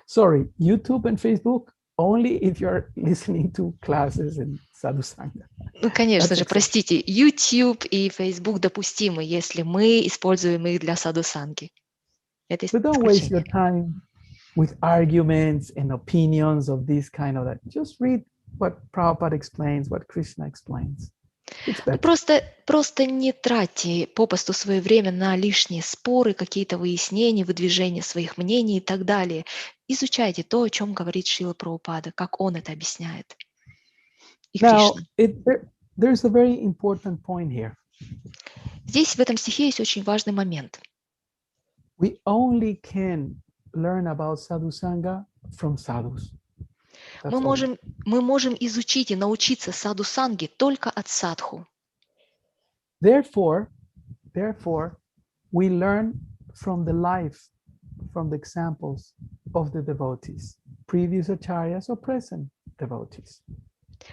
Sorry, YouTube and Facebook only if you're listening to classes in Sadhu Sangha. Ну, конечно That's же, acceptable. простите, YouTube и Facebook допустимы, если мы используем их для саду санги. Это But don't waste your исключение. time with arguments and opinions of this kind of that. Just read what Prabhupada explains, what Krishna explains. It's Ну, better. просто не тратьте попусту свое время на лишние споры, какие-то выяснения, выдвижения своих мнений и так далее. Изучайте то, о чем говорит Шрила Прабхупада, как он это объясняет. И Now, Кришна. there's a very important point here. Здесь в этом стихе есть очень важный момент. We only can learn about Sadhu Sangha from sadhus. That's Мы all. можем изучить и научиться саду санги только от садху. Therefore, we learn from the life, from the examples of the devotees, previous acharyas or present devotees.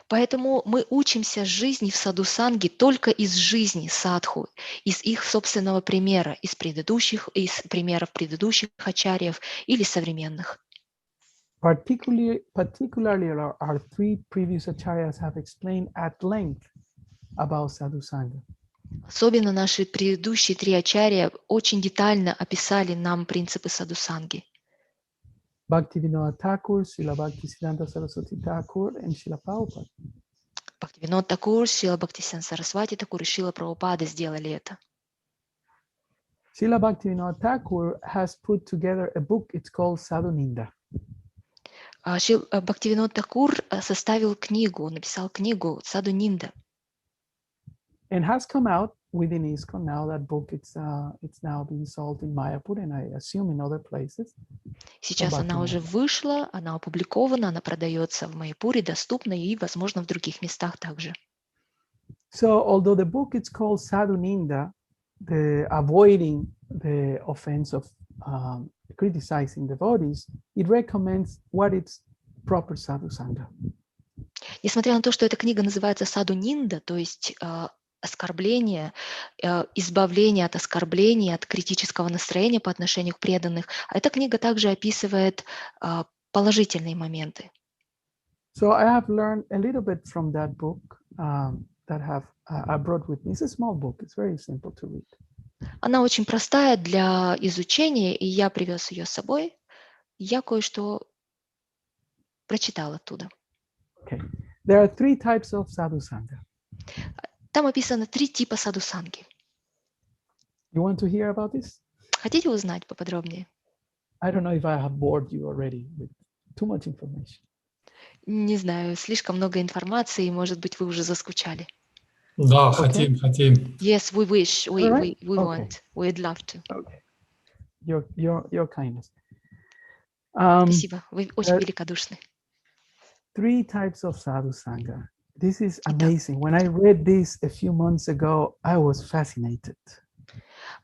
Поэтому мы учимся жизни в саду санги только из жизни садху, из их собственного примера, из примеров предыдущих ачарьев или современных. Particularly our three previous acharyas have explained at length about Sadhu Sangha. Особенно наши предыдущие три ачарья очень детально описали нам принципы саду санги. Bhaktivinoda Thakur, Srila Bhaktisiddhanta Saraswati Thakur, and Srila Prabhupada. Бхактивинод Такур, Шрила Бхактисиданта Сарасвати Такур и Шрила Прабхупада сделали это. Srila Bhaktivinoda Thakur has put together a book, it's called Sadhu Ninda. Бхактивинод Такур составил книгу, написал книгу Саду Нинда. And has come out within ISKCON. Now that book, it's now being sold in Mayapur and I assume in other places. Сейчас она уже вышла, она опубликована, она продается в Майяпуре, доступна и, возможно, в других местах также. So although the book is called Sadhu Ninda, the avoiding the offense of criticizing devotees, it recommends what is proper Sadhu Sangha. Несмотря на то, что эта книга называется Саду Нинда, то есть оскорбление, избавление от оскорблений, от критического настроения по отношению к преданных, эта книга также описывает положительные моменты. So I have learned a little bit from that book that I brought with me. It's a small book. It's very simple to read. Она очень простая для изучения, и я привез ее с собой. Я кое-что прочитала оттуда. Okay. There are three types of Sadhu Sangha. Там описано 3 типа саду санги. You want to hear about this? Хотите узнать поподробнее? I don't know if I have bored you already with too much information. Не знаю, слишком много информации, может быть, вы уже заскучали. Да, хотим. Yes, we wish, we Alright. want, we'd love to. Okay. Your kindness. Спасибо, вы очень великодушны. 3 types of Sadhu Sangha. This is amazing. When I read this a few months ago, I was fascinated.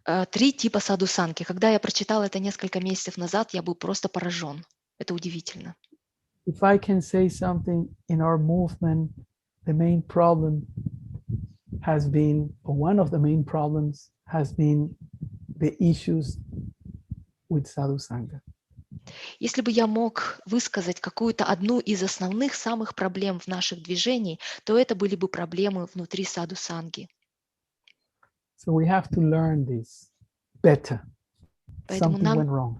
3 типа саду санги. Когда я прочитала это несколько месяцев назад, я был просто поражен. Это удивительно. If I can say something in our movement, the main problem has been, or one of the main problems has been the issues with Sadhu Sangha. Если бы я мог высказать какую-то одну из основных самых проблем в наших движениях, то это были бы проблемы внутри саду-санги. So we have to learn this better. Поэтому Something went нам, wrong.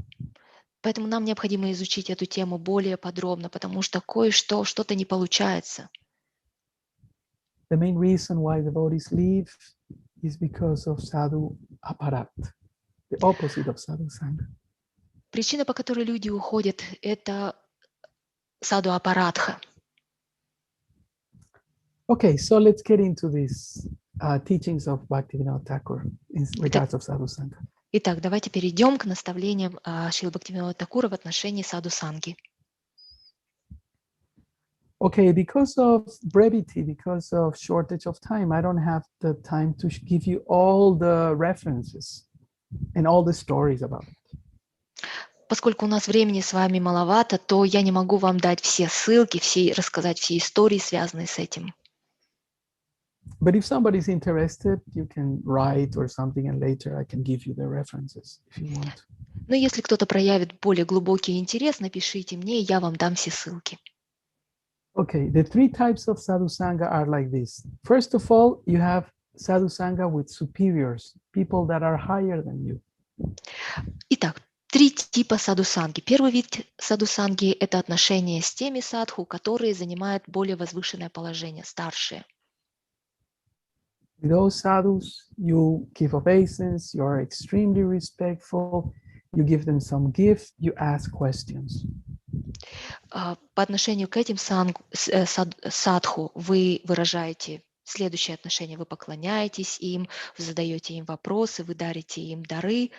поэтому нам необходимо изучить эту тему более подробно, потому что кое-что, что-то не получается. The main reason why devotees leave is because of sadhu aparat, the opposite of sadhu sangha. Причина, по которой люди уходят, это саду апаратха. Okay, so let's get into these teachings of Bhaktivinoda Thakur in regards of sadhu sangha. Итак, давайте перейдем к наставлениям Шрилы Бхактивинода Такура в отношении саду-санги. Okay, because of brevity, because of shortage of time, I don't have the time to give you all the references and all the stories about it. Поскольку у нас времени с вами маловато, то я не могу вам дать все ссылки, рассказать все истории, связанные с этим. But if somebody's interested, you can write or something, and later I can give you the references if you want. Но если кто-то проявит более глубокий интерес, напишите мне, и я вам дам все ссылки. Okay, the three types of sadhu sangha are like this. First of all, you have sadhu sangha with superiors, people that are higher than you. Итак, 3 типа саду-санги. Первый вид саду-санги – это отношения с теми садху, которые занимают более возвышенное положение, старшие. With those sadhus, you give obeisance, you are extremely respectful, you give them some gift, you ask questions. По отношению к этим садху вы выражаете следующее отношение. Вы поклоняетесь им, вы задаете им вопросы, вы дарите им дары,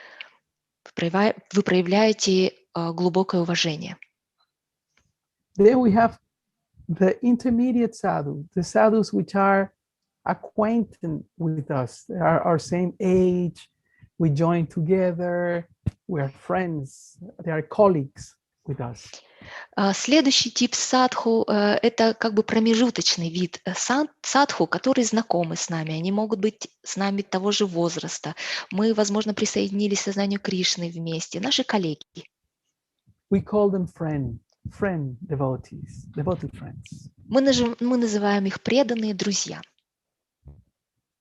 вы проявляете глубокое уважение. Then we have the intermediate sadhu, the sadhus which are acquainted with us. They are our same age, we join together, we are friends, they are colleagues with us. Следующий тип садху – это как бы промежуточный вид садху, которые знакомы с нами. Они могут быть с нами того же возраста. Мы, возможно, присоединились к сознанию Кришны вместе, наши коллеги. We call them friend devotees, devotee friends. Мы называем их преданные друзья.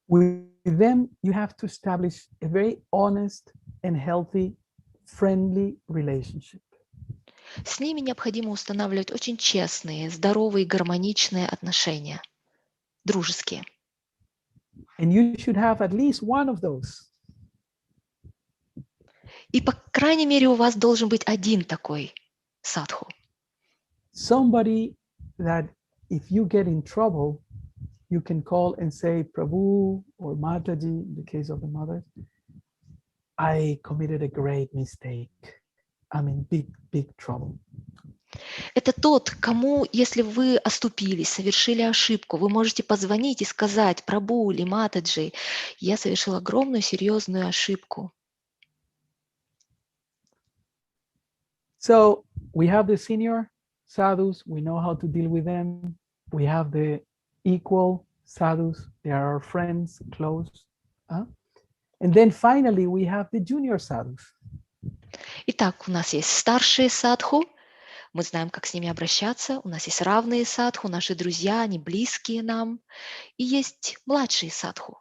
With them, you have to establish a very honest and healthy, friendly relationship. С ними необходимо устанавливать очень честные, здоровые, гармоничные отношения, дружеские. And you should have at least one of those. И, по крайней мере, у вас должен быть один такой садху. Somebody that if you get in trouble, you can call and say, Prabhu or Mataji, in the case of the mother, I committed a great mistake. I'm in big trouble. Это тот, кому, если вы оступились, совершили ошибку, вы можете позвонить и сказать: Прабху или Матаджи, я совершил огромную серьезную ошибку. So we have the senior sadhus, we know how to deal with them. We have the equal sadhus, they are our friends, close. And then finally we have the junior sadhus. Итак, у нас есть старшие садху, мы знаем, как с ними обращаться. У нас есть равные садху, наши друзья, они близкие нам. И есть младшие садху.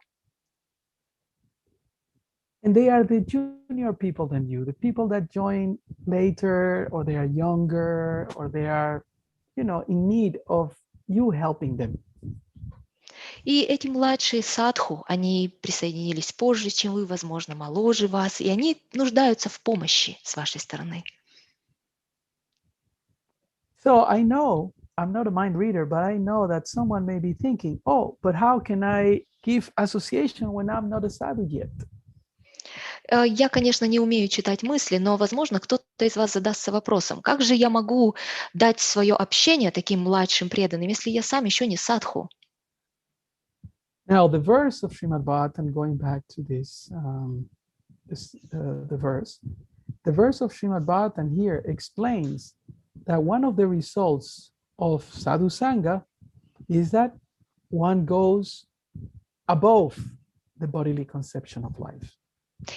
And they are the junior people than you, the people that join later, or they are younger, or they are, in need of you helping them. И эти младшие садху, они присоединились позже, чем вы, возможно, моложе вас, и они нуждаются в помощи с вашей стороны. So I know, I'm not a mind reader, but I know that someone may be thinking, oh, but how can I give association when I'm not a sadhu yet? Я, конечно, не умею читать мысли, но, возможно, кто-то из вас задастся вопросом: как же я могу дать свое общение таким младшим преданным, если я сам еще не садху? Now, the verse of Srimad Bhagavatam, going back to this, the verse of Srimad Bhagavatam here explains that one of the results of sadhu sangha is that one goes above the bodily conception of life.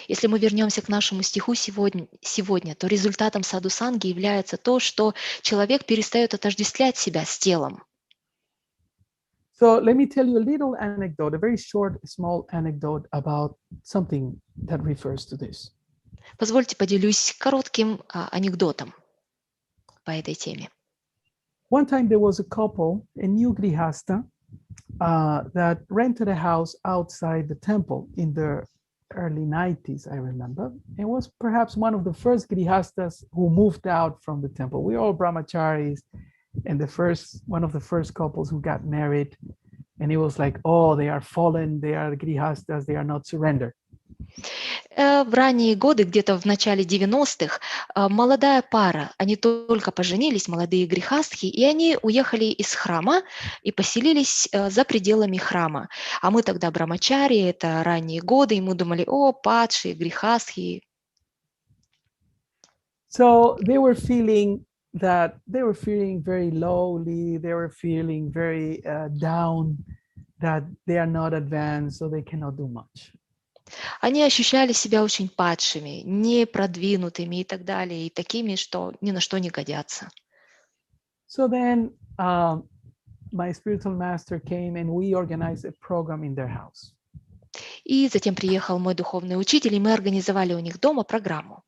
Если мы вернемся к нашему стиху сегодня, то результатом садхусанги является то, что человек перестает отождествлять себя с телом. So let me tell you a little anecdote, a very short, small anecdote about something that refers to this. Позвольте поделюсь коротким анекдотом по этой теме. One time there was a couple, a new grihasta, that rented a house outside the temple in the early 90s, I remember. It was perhaps one of the first grihastas who moved out from the temple. We were all brahmacharis, and one of the first couples who got married. And it was like, oh, they are fallen, they are grihastas, they are not surrendered. В ранние годы, где-то в начале 90-х, молодая пара, они только поженились, молодые грехастхи, и они уехали из храма и поселились за пределами храма. А мы тогда брамачари, это ранние годы, и мы думали, о, падшие, грехастхи. So they were feeling very lowly, they were feeling very down, that they are not advanced, so they cannot do much. Они ощущали себя очень падшими, непродвинутыми и так далее, и такими, что ни на что не годятся. So then my spiritual master came and we organized a program in their house. И затем приехал мой духовный учитель, и мы организовали у них дома программу.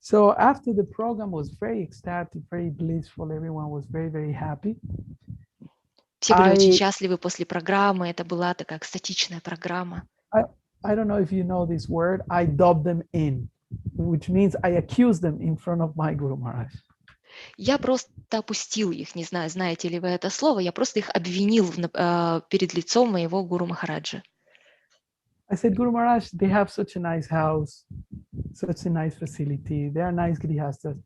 So after the program was very ecstatic, very blissful, everyone was very, very happy. Все были очень счастливы после программы, это была такая экстатичная программа. I don't know if you know this word, I dubbed them in, which means I accused them in front of my Guru Maharaj. Я просто опустил их, не знаю, знаете ли вы это слово, я просто их обвинил перед лицом моего Гуру Махараджа. I said, Guru Maharaj, they have such a nice house, such a nice facility, they are nice grihastas,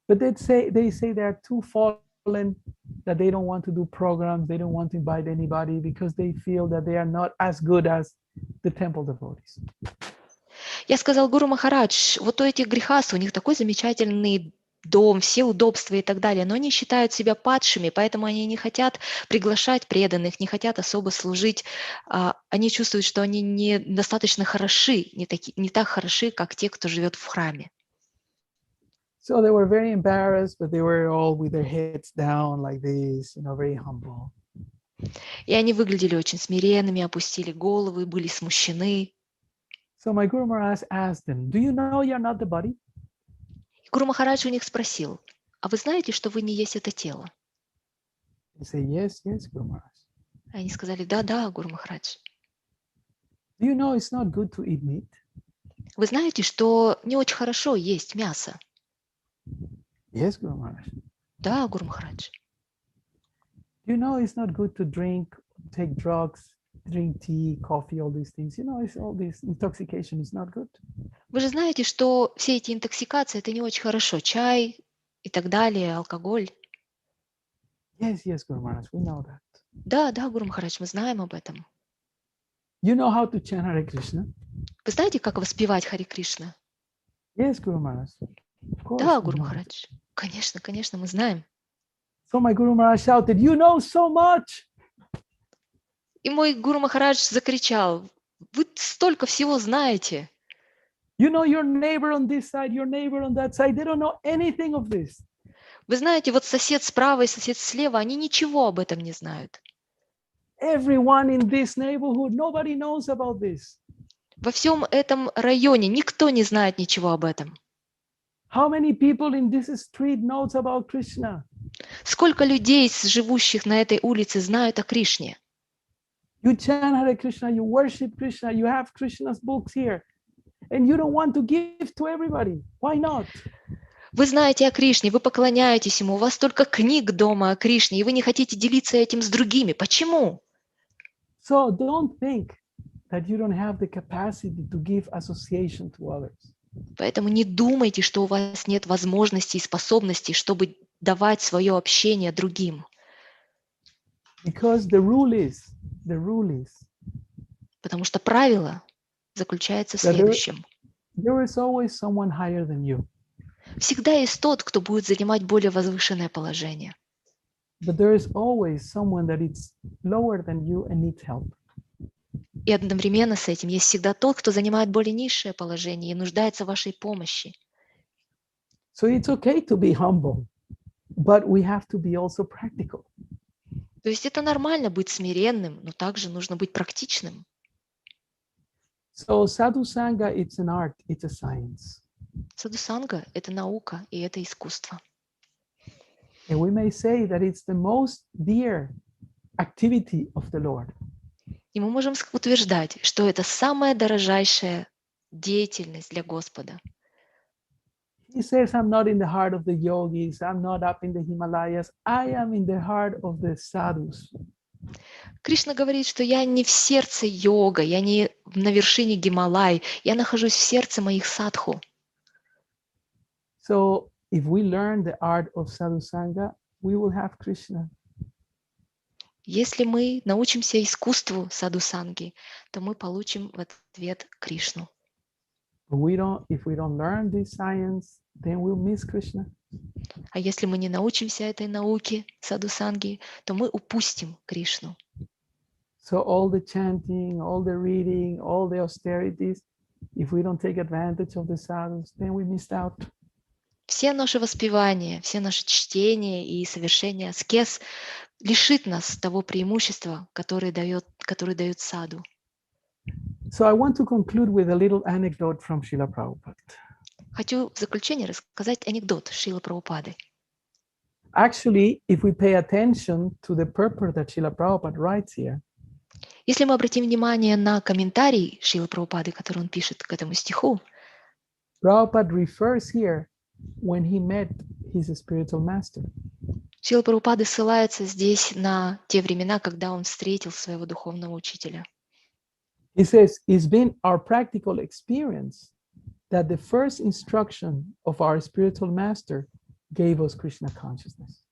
but they say they are too fallen, that they don't want to do programs, they don't want to invite anybody because they feel that they are not as good as the temple devotees. Я сказал, Гуру Махарадж, вот у этих грехастов, у них такой замечательный дом, все удобства и так далее, но они считают себя падшими, поэтому они не хотят приглашать преданных, не хотят особо служить. Они чувствуют, что они недостаточно хороши, не так хороши, как те, кто живет в храме. So they were very embarrassed, but they were all with their heads down like this, very humble. И они выглядели очень смиренными, опустили головы, были смущены. So my Guru Maharaj asked them, do you know you're not the body? Гуру Махарадж у них спросил, а вы знаете, что вы не есть это тело? They say, yes, Guru Maharaj. Они сказали, да, Гуру Махарадж. Do you know it's not good to eat meat? Вы знаете, что не очень хорошо есть мясо? Yes, Guru Maharaj. Да, Гуру Махарадж. Do you know it's not good to drink, take drugs, drink tea, coffee, all these things? It's all this intoxication is not good. Вы же знаете, что все эти интоксикации – это не очень хорошо. Чай и так далее, алкоголь. Yes, Guru Maharaj, we know that. Да, Гуру Махарадж, мы знаем об этом. You know how to chant Hare Krishna? Вы знаете, как воспевать Харе Кришна? Yes, Guru Maharaj. Of course, Да, we Гуру know Махарадж. Конечно, мы знаем. So my Guru Maharaj shouted, you know so much. И мой Гуру Махарадж закричал, вы столько всего знаете. You know your neighbor on this side, your neighbor on that side. They don't know anything of this. Вы знаете, вот сосед справа и сосед слева, они ничего об этом не знают. Everyone in this neighborhood, nobody knows about this. Во всем этом районе никто не знает ничего об этом. How many people in this street knows about Krishna? Сколько людей, живущих на этой улице, знают о Кришне? You chant Hare Krishna, you worship Krishna, you have Krishna's books here, and you don't want to give to everybody. Why not? Вы знаете о Кришне, вы поклоняетесь Ему, у вас только книг дома о Кришне, и вы не хотите делиться этим с другими. Почему? So don't think that you don't have the capacity to give association to others. Поэтому не думайте, что у вас нет возможностей и способностей, чтобы давать свое общение другим. Because the rule is, Потому что правило заключается в следующем. There is always someone higher than you. Всегда есть тот, кто будет занимать более возвышенное положение. But there is always someone that is lower than you and needs help. И одновременно с этим есть всегда тот, кто занимает более низшее положение и нуждается в вашей помощи. So it's okay to be humble, but we have to be also practical. То есть это нормально быть смиренным, но также нужно быть практичным. So sadhu sangha, it's an art, it's a science. Садхусанга – это наука и это искусство. And we may say that it's the most dear activity of the Lord. И мы можем утверждать, что это самая дорожайшая деятельность для Господа. He says, I'm not in the heart of the yogis, I'm not up in the Himalayas, I am in the heart of the sadhus. Кришна говорит, что я не в сердце йога, я не на вершине Гималай, я нахожусь в сердце моих садху. So if we learn the art of sadhu sangha, we will have Krishna. Если мы научимся искусству садхусанги, то мы получим в ответ Кришну. But if we don't learn this science, then we'll miss Krishna. А если мы не научимся этой науке садхусанги, то мы упустим Кришну. So all the chanting, all the reading, all the austerities, if we don't take advantage of the sadhus, then we missed out. Все наши воспевания, все наши чтения и совершение аскез лишит нас того преимущества, которое дает саду. So I want to conclude with a little anecdote from Srila Prabhupada. Хочу в заключение рассказать анекдот Шрилы Прабхупады. Actually, if we pay attention to the purport that Srila Prabhupada writes here, Если мы обратим внимание на комментарий Шрилы Прабхупады, который он пишет к этому стиху, Prabhupada refers here when he met his spiritual master. Шрила Прабхупада ссылается здесь на те времена, когда он встретил своего духовного учителя. He says, it's been our practical experience that the first instruction of our spiritual master gave us Krishna consciousness.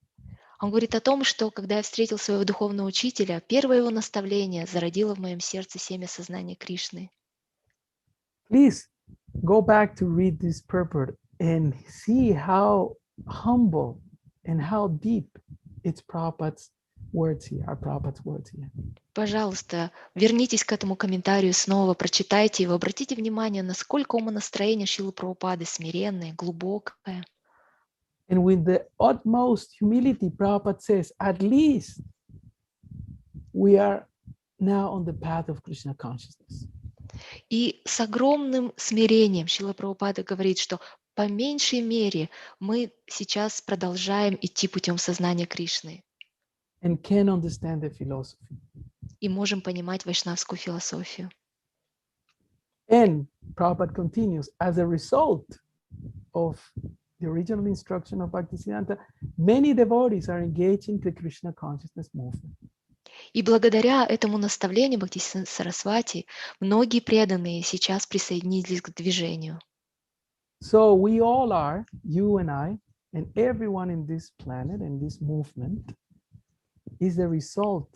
Он говорит о том, что когда я встретил своего духовного учителя, первое его наставление зародило в моем сердце семя сознания Кришны. Please go back to read this purport and see how humble and how deep it's Prabhupada's words here, our Prabhupada's words here. Пожалуйста, вернитесь к этому комментарию снова, прочитайте его, обратите внимание, насколько умонастроение Шрилы Прабхупады смиренное, глубокое. And with the utmost humility, Prabhupada says, at least we are now on the path of Krishna consciousness. И с огромным смирением Шрила Прабхупада говорит, что по меньшей мере мы сейчас продолжаем идти путем сознания Кришны And can understand the philosophy. и можем понимать вайшнавскую философию. And Prabhupada continues, as a result of the original instruction of Bhaktisiddhanta, many devotees are engaged in the Krishna consciousness movement. И благодаря этому наставлению Бхактисиддханта Сарасвати многие преданные сейчас присоединились к движению. So we all are, you and I, and everyone in this planet and this movement is the result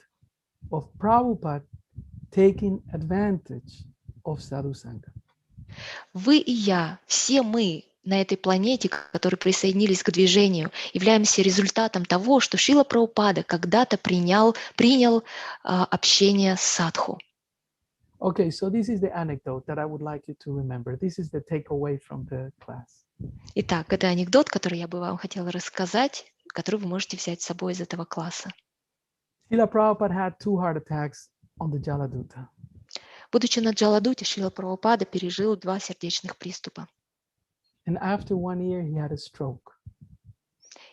of Prabhupada taking advantage of sadhu sangha. Вы и я, все мы на этой планете, которые присоединились к движению, являемся результатом того, что Шрила Прабхупада когда-то принял общение с садху. Okay, so this is the anecdote that I would like you to remember. This is the takeaway from the class. Итак, это анекдот, который я бы вам хотела рассказать, который вы можете взять с собой из этого класса. Srila Prabhupada had 2 heart attacks on the Jaladuta. Будучи на Джаладуте, Шрила Прабхупада пережил 2 сердечных приступа. And after 1 year, he had a stroke.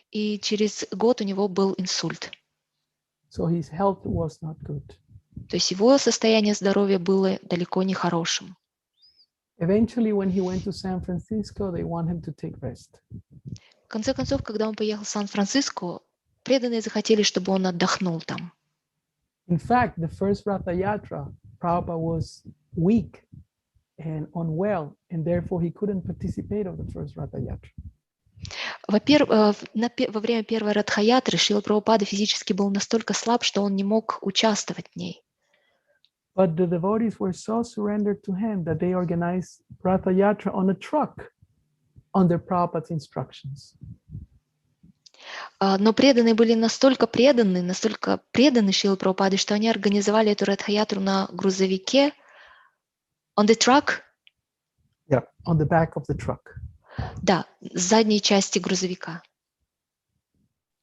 И через год у него был инсульт. So his health was not good. То есть его состояние здоровья было далеко не хорошим. Eventually, when he went to San Francisco, they want him to take rest. В конце концов, когда он поехал в Сан-Франциско, преданные захотели, чтобы он отдохнул там. In fact, the first Ratha Yatra, Prabhupada was weak and unwell, and therefore he couldn't participate of the first Ratha Yatra. Во-первых, во время первой Радха-ятры Шрила Прабхупада физически был настолько слаб, что он не мог участвовать в ней. But the devotees were so surrendered to him that they organized Ratha Yatra on a truck under Prabhupada's instructions. Но преданные были настолько преданы Шриле Прабхупаде, что они организовали эту Радха-ятру на грузовике On the truck? Yeah, on the back of the truck. Да, с задней части грузовика.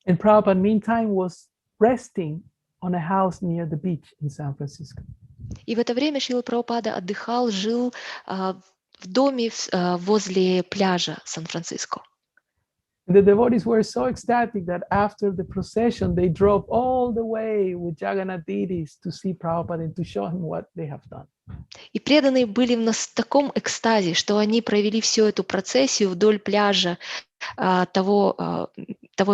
And Prabhupada, meantime, was resting on a house near the beach in San Francisco. И в это время Шрила Прабхупада отдыхал, жил в доме возле пляжа Сан-Франциско. The devotees were so ecstatic that after the procession, they drove all the way with Jagannath deities to see Prabhupada and to show him what they have done. И преданные были в таком экстазе, что они провели всю эту процессию вдоль пляжа того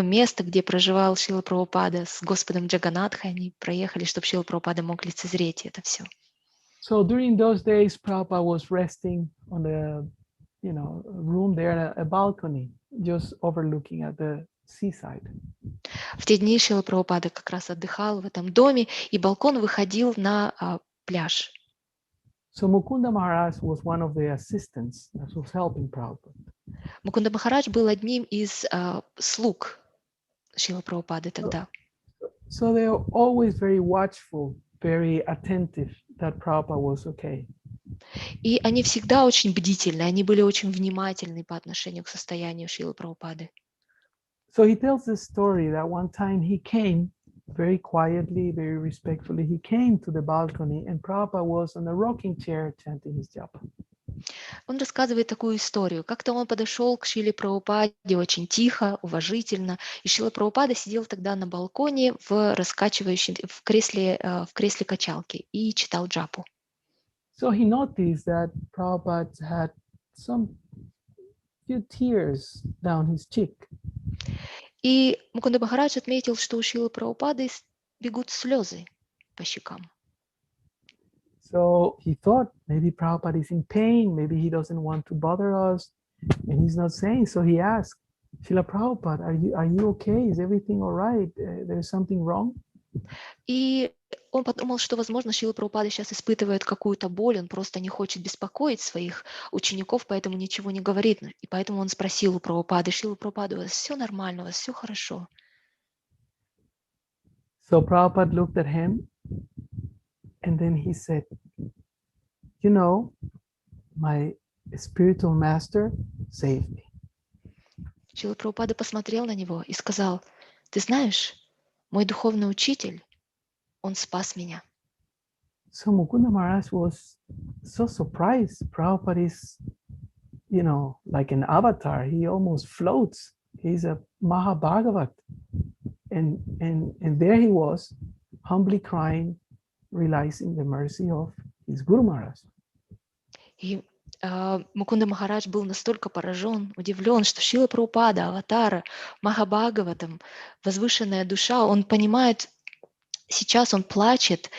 места, где проживал Шрила Прабхупада с Господом Джаганатхой. Они проехали, чтобы Шрила Прабхупада мог лицезреть это все. So during those days, Prabhupada was resting on the, room there, a balcony, just overlooking at the seaside. В те дни Шрила Прабхупада как раз отдыхал в этом доме, и балкон выходил на пляж. So Mukunda Maharaj was one of the assistants that was helping Prabhupada. Мукунда Махарадж был одним из слуг Шрила Прабхупады тогда. So they were always very watchful, very attentive that Prabhupada was okay. И они всегда очень бдительны, они были очень внимательны по отношению к состоянию Шрилы Прабхупады. So he tells this story that one time he came very quietly, very respectfully. He came to the balcony and Prabhupada was on a rocking chair chanting his japa. Он рассказывает такую историю. Как-то он подошел к Шриле Прабхупаде очень тихо, уважительно, и Шрила Прабхупада сидел тогда на балконе в кресле качалки и читал джапу. So he noticed that Prabhupada had some few tears down his cheek. И Мукунда Махарадж отметил, что у Шрилы Прабхупады бегут слезы по щекам. So he thought maybe Prabhupada is in pain, maybe he doesn't want to bother us, and he's not saying. So he asked, Srila Prabhupada, are you okay? Is everything all right? There's something wrong? И он подумал, что, возможно, Шрила Прабхупада сейчас испытывает какую-то боль, он просто не хочет беспокоить своих учеников, поэтому ничего не говорит. И поэтому он спросил у Прабхупады: Шрила Прабхупада, у вас все нормально, у вас все хорошо? So Prabhupada looked at him, and then he said, my spiritual master saved me. Шрила Прабхупада посмотрел на него и сказал: ты знаешь, мой духовный учитель, он спас меня. So Mukunda Maharaj was so surprised. Prabhupada is, like an avatar. He almost floats. He's a Mahabhagavat. And there he was, humbly crying, realizing the mercy of his Guru Maharaj. И Мукунда Махарадж был настолько поражен, удивлен, что Шрила Прабхупада, аватара, Махабхагаватам, возвышенная душа, он понимает, сейчас он плачет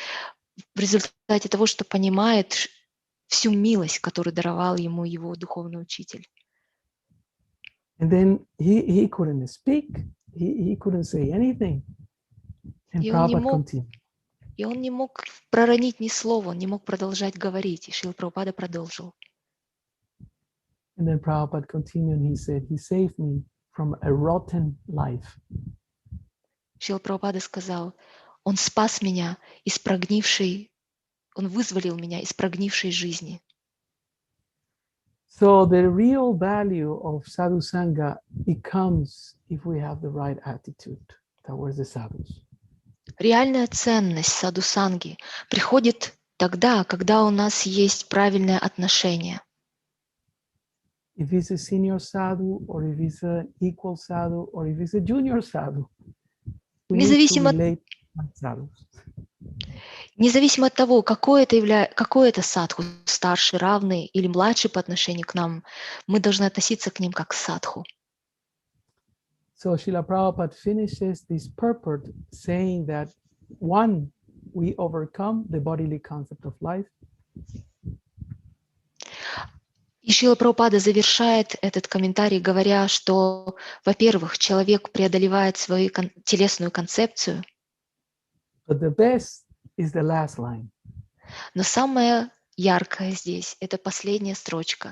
в результате того, что понимает всю милость, которую даровал ему его духовный учитель. And then he couldn't speak, he couldn't say anything. And Prabhupada continued. И он не мог проронить ни слова, он не мог продолжать говорить. И Шрила Прабхупада продолжил. And then Prabhupada continued and he said, he saved me from a rotten life. Шрила Прабхупада сказал: он спас меня из прогнившей, он вызволил меня из прогнившей жизни. So the real value of sadhu sangha, it comes if we have the right attitude towards the sadhus. Реальная ценность садху-санги приходит тогда, когда у нас есть правильное отношение. If it's a senior sadhu, or if it's an equal sadhu, or if it's a junior sadhu, we need to relate like sadhus. Независимо от того, какой это садху, старший, равный или младший по отношению к нам, мы должны относиться к ним как к садху. So Srila Prabhupada finishes this purport saying that one, we overcome the bodily concept of life. И Шрила Прабхупада завершает этот комментарий, говоря, что, во-первых, человек преодолевает свою телесную концепцию. But the best is the last line. Но самое яркое здесь — это последняя строчка.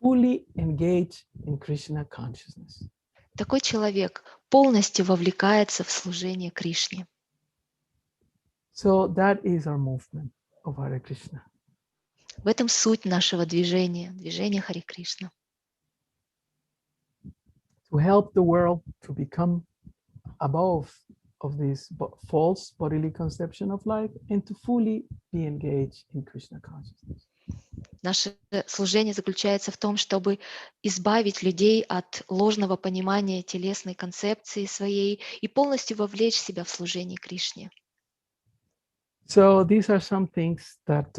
Fully engaged in Krishna consciousness. Такой человек полностью вовлекается в служение Кришне. So that is our movement of Hare Krishna. В этом суть нашего движения, движения Харе Кришна. To help the world to become above of this false bodily conception of life and to fully be engaged in Krishna consciousness. Наше служение заключается в том, чтобы избавить людей от ложного понимания телесной концепции своей и полностью вовлечь себя в служение Кришне. So these are some things that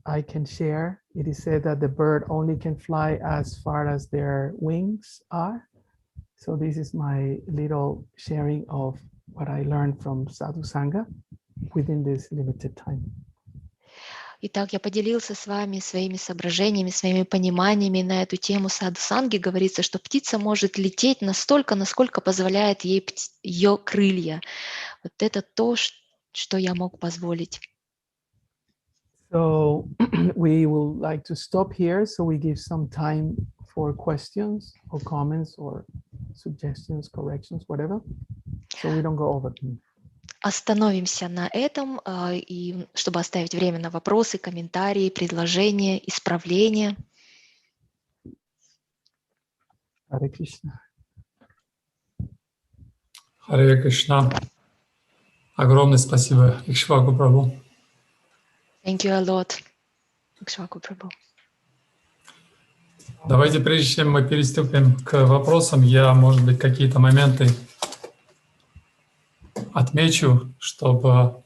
I can share. It is said that the bird only can fly as far as their wings are. So this is my little sharing of what I learned from Sadhu Sangha within this limited time. Итак, я поделился с вами своими соображениями, своими пониманиями на эту тему садху-санги. Говорится, что птица может лететь настолько, насколько позволяет ей ее крылья. Вот это то, что я мог позволить. So we will like to stop here, so we give some time for questions or comments or suggestions, corrections, whatever, so we don't go over. Остановимся на этом, и чтобы оставить время на вопросы, комментарии, предложения, исправления. Hare Krishna. Харе Кришна. Огромное спасибо, Икшваку Прабху. Thank you a lot, Iksvaku Prabhu. Давайте, прежде чем мы переступим к вопросам, я, может быть, какие-то моменты отмечу, чтобы,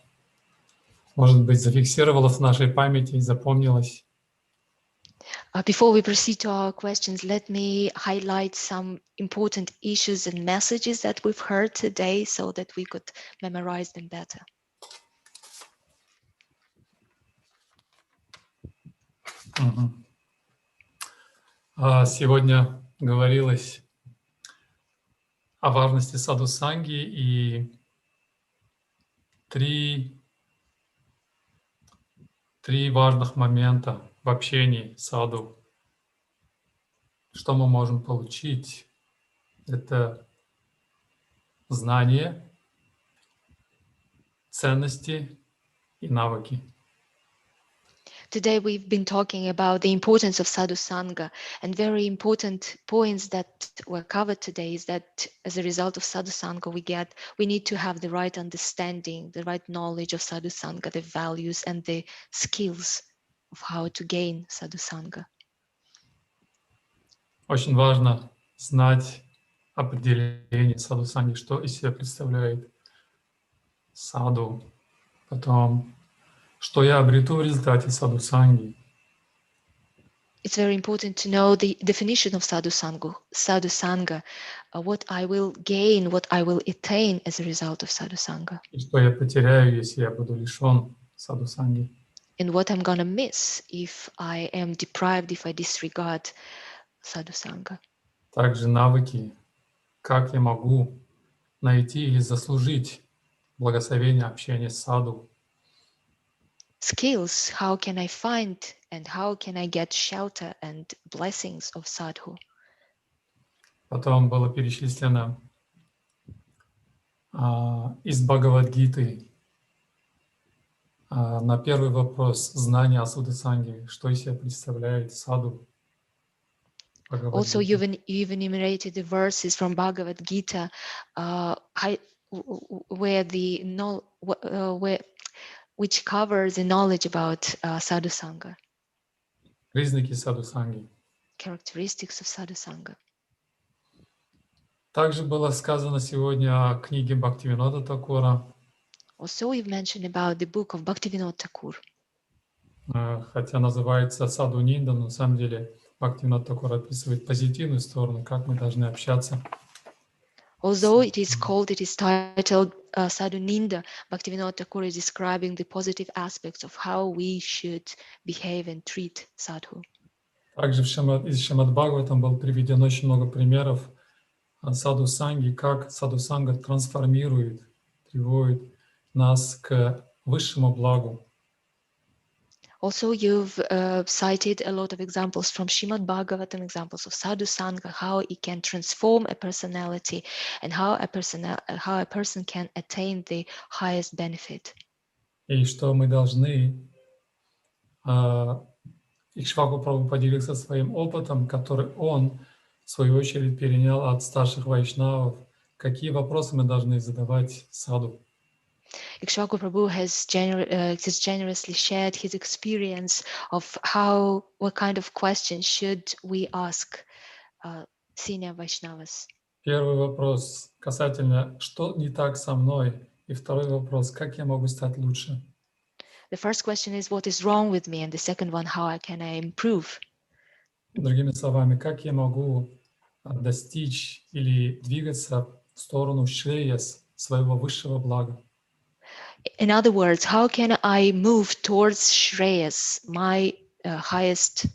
может быть, зафиксировалось в нашей памяти и запомнилось. Before we proceed to our questions, let me highlight some important issues and messages that we've heard today so that we could memorize them better. Сегодня говорилось о важности садху-санги и три важных момента в общении садху. Что мы можем получить? Это знания, ценности и навыки. Today we've been talking about the importance of sadhu sangha, and very important points that were covered today is that as a result of sadhu sangha we need to have the right understanding, the right knowledge of sadhu sangha, the values and the skills of how to gain sadhu sangha. Очень важно знать определение садху-санги, что из себя представляет саду, потом что я обрету в результате садху-санги. It's very important to know the definition of sadhu sangha, what I will gain, what I will attain as a result of sadhu sangha. И что я потеряю, если я буду лишен садху-санги. And what I'm gonna miss if I am deprived, if I disregard sadhu sangha. Также навыки, как я могу найти или заслужить благословение общения с саду. Skills, how can I find and how can I get shelter and blessings of sadhu? Потом было перечислено из Бхагавад-гиты на первый вопрос знания о садху-санге, что из себя представляет саду. Also, you've enumerated the verses from Bhagavad Gita, which covers the knowledge about sadhu sangha. Признаки садху-санги. Characteristics of sadhu sangha. Также было сказано сегодня о книге Бхактивинода Такура. Also, we've mentioned about the book of Bhaktivinoda Thakur. Хотя называется Садху Нинда, но на самом деле Бхактивинод Такур описывает позитивную сторону, как мы должны общаться. Although it is titled Sadhu Ninda, Bhaktivinoda Thakur is describing the positive aspects of how we should behave and treat sadhu. Также из Шримад-Бхагаватам было приведено очень много примеров садху-санги, как садху-санга трансформирует, приводит нас к высшему благу. Also, you've cited a lot of examples from Srimad Bhagavatam, examples of sadhu sangha, how it can transform a personality and how a person can attain the highest benefit. И что мы должны Икшваку Прабху поделился своим опытом, который он, в свою очередь, перенял от старших вайшнавов. Какие вопросы мы должны задавать саду? Iksvaku Prabhu has generously shared his experience of what kind of questions should we ask senior Vaishnavas. Первый вопрос касательно, что не так со мной? И второй вопрос, как я могу стать лучше? The first question is what is wrong with me, and the second one, how can I improve? Другими словами, как я могу достичь или двигаться в сторону шреяс, своего высшего блага? In other words, how can I move towards Shreyas, my highest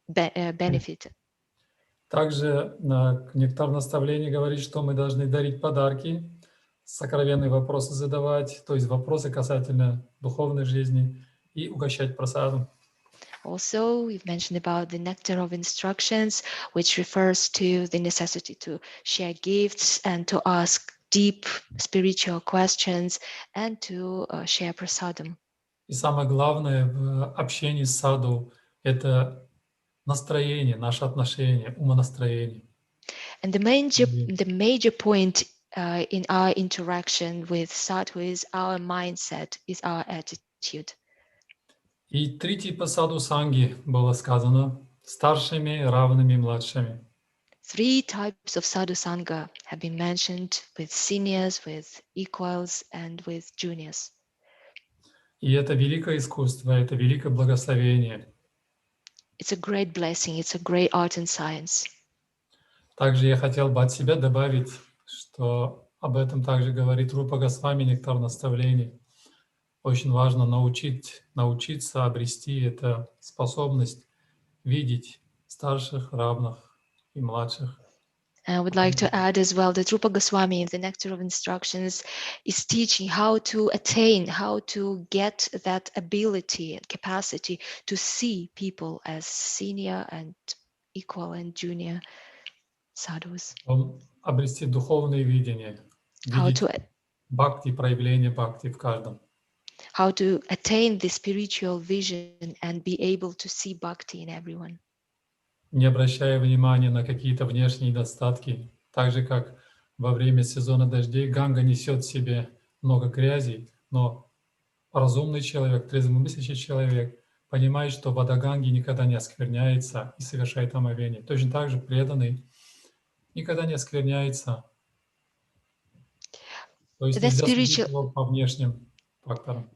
benefit? Также нектар наставлений говорит, что мы должны дарить подарки, сокровенные вопросы задавать, то есть вопросы касательно духовной жизни, и угощать прасадом. Also, we've mentioned about the nectar of instructions, which refers to the necessity to share gifts and to ask deep spiritual questions and to share prasadam. И самое главное в общении с саду – это настроение, наше отношение, умонастроение. And the major point in our interaction with sadhu is our mindset, is our attitude. И 3 типа саду санги было сказано: старшими, равными, младшими. 3 types of sadhu sangha have been mentioned, with seniors, with equals, and with juniors. И это великое искусство, это великое благословение. It's a great blessing, it's a great art and science. Также я хотел бы от себя добавить, что об этом также говорит Рупа Госвами, нектар наставлений. Очень важно научиться обрести эту способность видеть старших, равных и младших. I would like to add as well that Rupa Goswami in the Nectar of Instructions is teaching how to attain, how to get that ability and capacity to see people as senior and equal and junior sadhus. Обрести духовное видение, видеть бхакти, проявление бхакти в каждом. How to attain the spiritual vision and be able to see bhakti in everyone. Не обращая внимания на какие-то внешние недостатки, так же, как во время сезона дождей Ганга несет в себе много грязи, но разумный человек, трезвомыслящий человек понимает, что вода Ганги никогда не оскверняется и совершает омовение. Точно так же преданный никогда не оскверняется. То есть нельзя судить его по внешним факторам.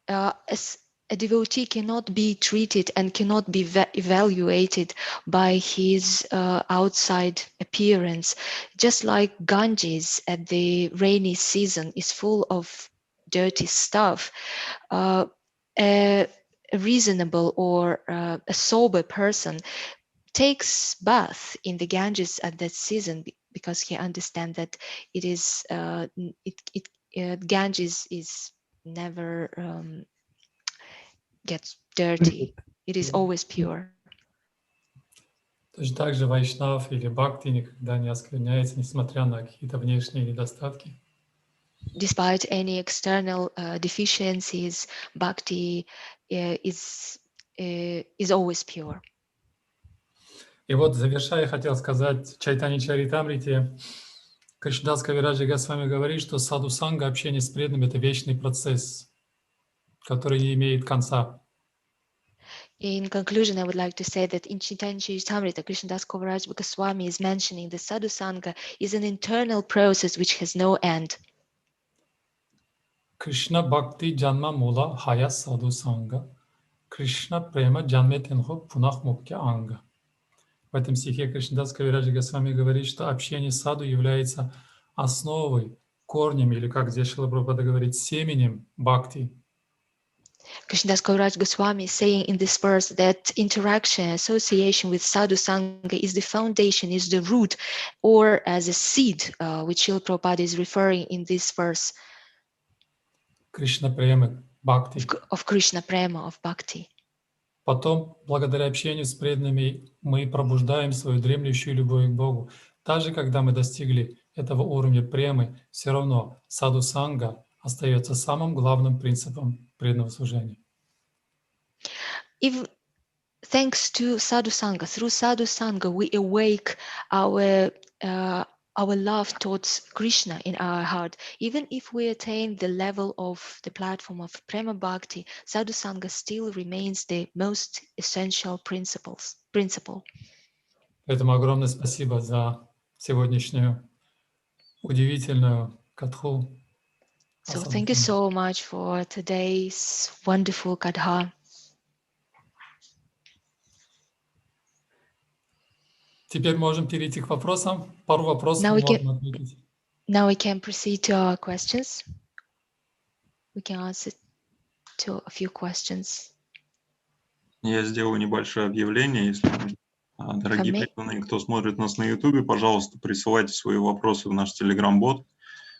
As a devotee cannot be treated and cannot be evaluated by his outside appearance. Just like Ganges at the rainy season is full of dirty stuff, a reasonable or a sober person takes bath in the Ganges at that season because he understands that it is Ganges is never gets dirty. It is always pure. Точно так же вайшнав или бхакти никогда не оскверняется, несмотря на какие-то внешние недостатки. Despite any external deficiencies, bhakti is always pure. И вот, завершая, хотел сказать, в Чайтанья Чаритамрите Кришнадас Кавираджа Госвами говорит, что саду санга, общение с преданными, это вечный процесс, который не имеет конца. In conclusion, I would like to say that in Chaitanya Charitamrita, Krishnadas Kaviraj Goswami is mentioning that sadhu sangha is an internal process which has no end. Krishna Bhakti Janma Mula Haya Sadhu Sangha Krishna Prema Janmetенхо Пунах Мукья Анга. В этом стихе Кришнадас Кавираджа Госвами говорит, что общение с саду является основой, корнем, или, как здесь Шрила Прабхупада говорит, семенем бхакти. Krishnadas Kaviraj Goswami is saying in this verse that interaction, association with sadhu sangha is the foundation, is the root, or as a seed, which Srila Prabhupada is referring in this verse. Кришна Према, бхакти. Of Krishna Prema, of bhakti. Потом, благодаря общению с преданными, мы пробуждаем свою дремлющую любовь к Богу. Даже когда мы достигли этого уровня премы, все равно саду санга остается самым главным принципом преданного служения. thanks to sadhu sangha, through sadhu sangha, we awake our love towards Krishna in our heart. Even if we attain the level of the platform of prema bhakti, sadhu sangha still remains the most essential principle. Поэтому огромное спасибо за сегодняшнюю удивительную катху. So thank you so much for today's wonderful katha. Теперь можем перейти к вопросам. Пару вопросов можно ответить. Now we can proceed to our questions. We can answer to a few questions. Я сделаю небольшое объявление, если можно. Дорогие преданные, кто смотрит нас на YouTube, пожалуйста, присылайте свои вопросы в наш Telegram-бот.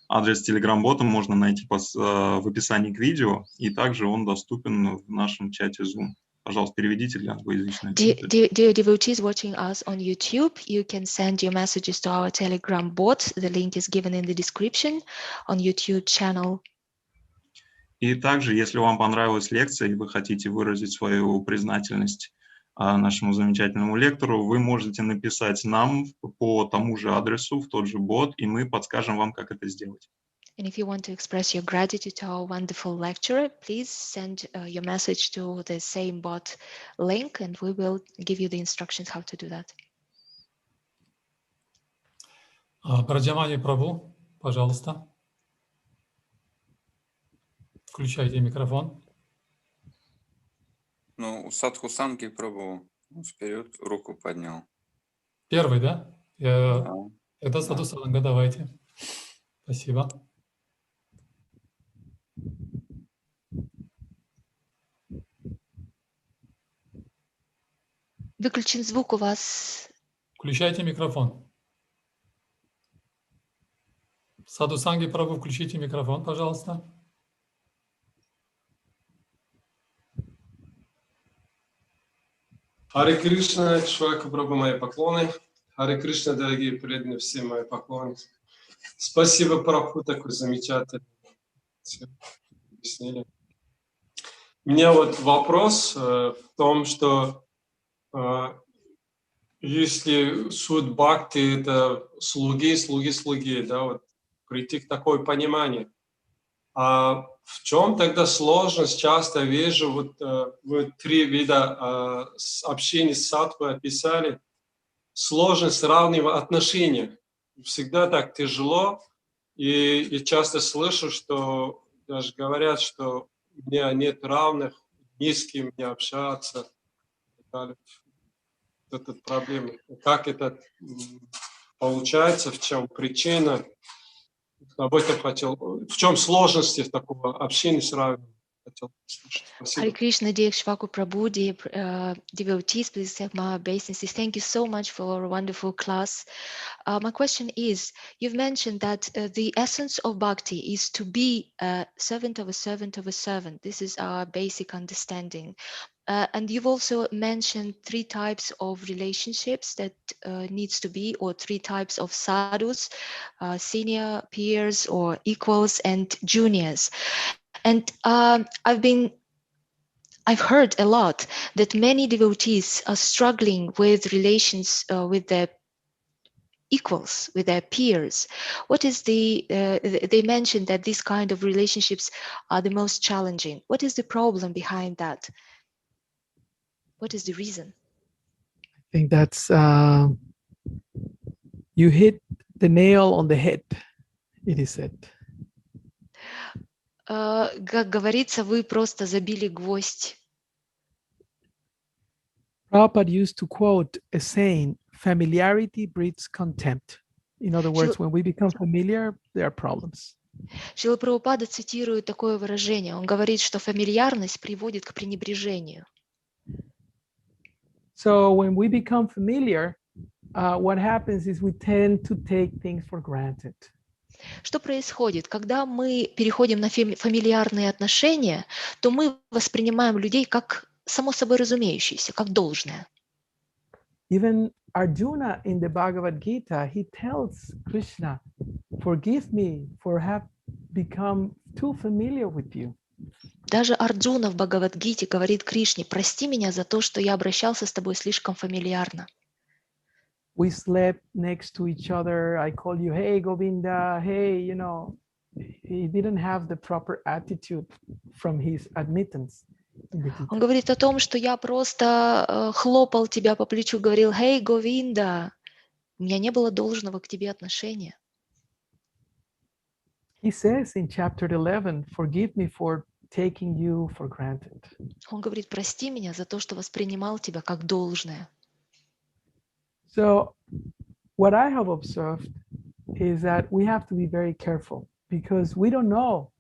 Адрес Telegram-бота можно найти в описании к видео, и также он доступен в нашем чате Zoom. Пожалуйста, переведите для англоязычных. Dear devotees watching us on YouTube, you can send your messages to our Telegram bot. The link is given in the description on YouTube channel. И также, если вам понравилась лекция и вы хотите выразить свою признательность нашему замечательному лектору, вы можете написать нам по тому же адресу, в тот же бот, и мы подскажем вам, как это сделать. And if you want to express your gratitude to our wonderful lecturer, please send your message to the same bot link, and we will give you the instructions how to do that. Праджамани Прабhu, пожалуйста. Включайте микрофон. Ну, у садху санги Прабhu вперед руку поднял. Первый, да? Это садху санга, давайте. Спасибо. Выключен звук у вас. Включайте микрофон. Садху санги Прабhu, включите микрофон, пожалуйста. Харе Кришна, Иксваку Прабху, мои поклоны. Харе Кришна, дорогие преданные, все мои поклоны. Спасибо, Прабху, такой замечательный. Все объяснили. У меня вот вопрос в том, что если суд бхакти – это слуги, да, вот прийти к такое пониманию. А в чем тогда сложность? Часто вижу, вот вы 3 вида общения с садху описали. Сложность равного отношения. Всегда так тяжело. И часто слышу, что даже говорят, что у меня нет равных, ни с кем не общаться. Это проблема. Как это получается, в чем причина? Об этом хотел. В чем сложности такого общения с равным? Хотел послушать. Hare Krishna, dear Iksvaku Prabhu, dear devotees, please accept my obeisances. Thank you so much for a wonderful class. My question is, you've mentioned that the essence of bhakti is to be a servant of a servant of a servant. This is our basic understanding. And you've also mentioned 3 types of relationships that needs to be, or 3 types of sadhus, senior, peers, or equals, and juniors. And I've heard a lot that many devotees are struggling with relations with their equals, with their peers. What is they mentioned that these kind of relationships are the most challenging. What is the problem behind that? What is the reason? I think that's, you hit the nail on the head, it is said. Как говорится, вы просто забили гвоздь. Prabhupada used to quote a saying, familiarity breeds contempt. In other words, when we become familiar, there are problems. Шрила Прабхупада цитирует такое выражение. Он говорит, что фамильярность приводит к пренебрежению. So when we become familiar, what happens is we tend to take things for granted. Что происходит? Когда мы переходим на фамильярные отношения, то мы воспринимаем людей как само собой разумеющиеся, как должное. Even Arjuna in the Bhagavad Gita, he tells Krishna, forgive me for have become too familiar with you. Даже Арджуна в Бхагавад-гите говорит Кришне: прости меня за то, что я обращался с тобой слишком фамильярно. We slept next to each other. I called you, hey, Govinda, hey, you know, he didn't have the proper attitude from his admittance in the Он Gita. говорит о том, что я просто хлопал тебя по плечу, говорил: «Hey, Говинда!» У меня не было должного к тебе отношения. He says in chapter 11, forgive me for taking you for granted. Он говорит: прости меня за то, что воспринимал тебя как должное. So what I have observed is that we have to be very careful because we don't know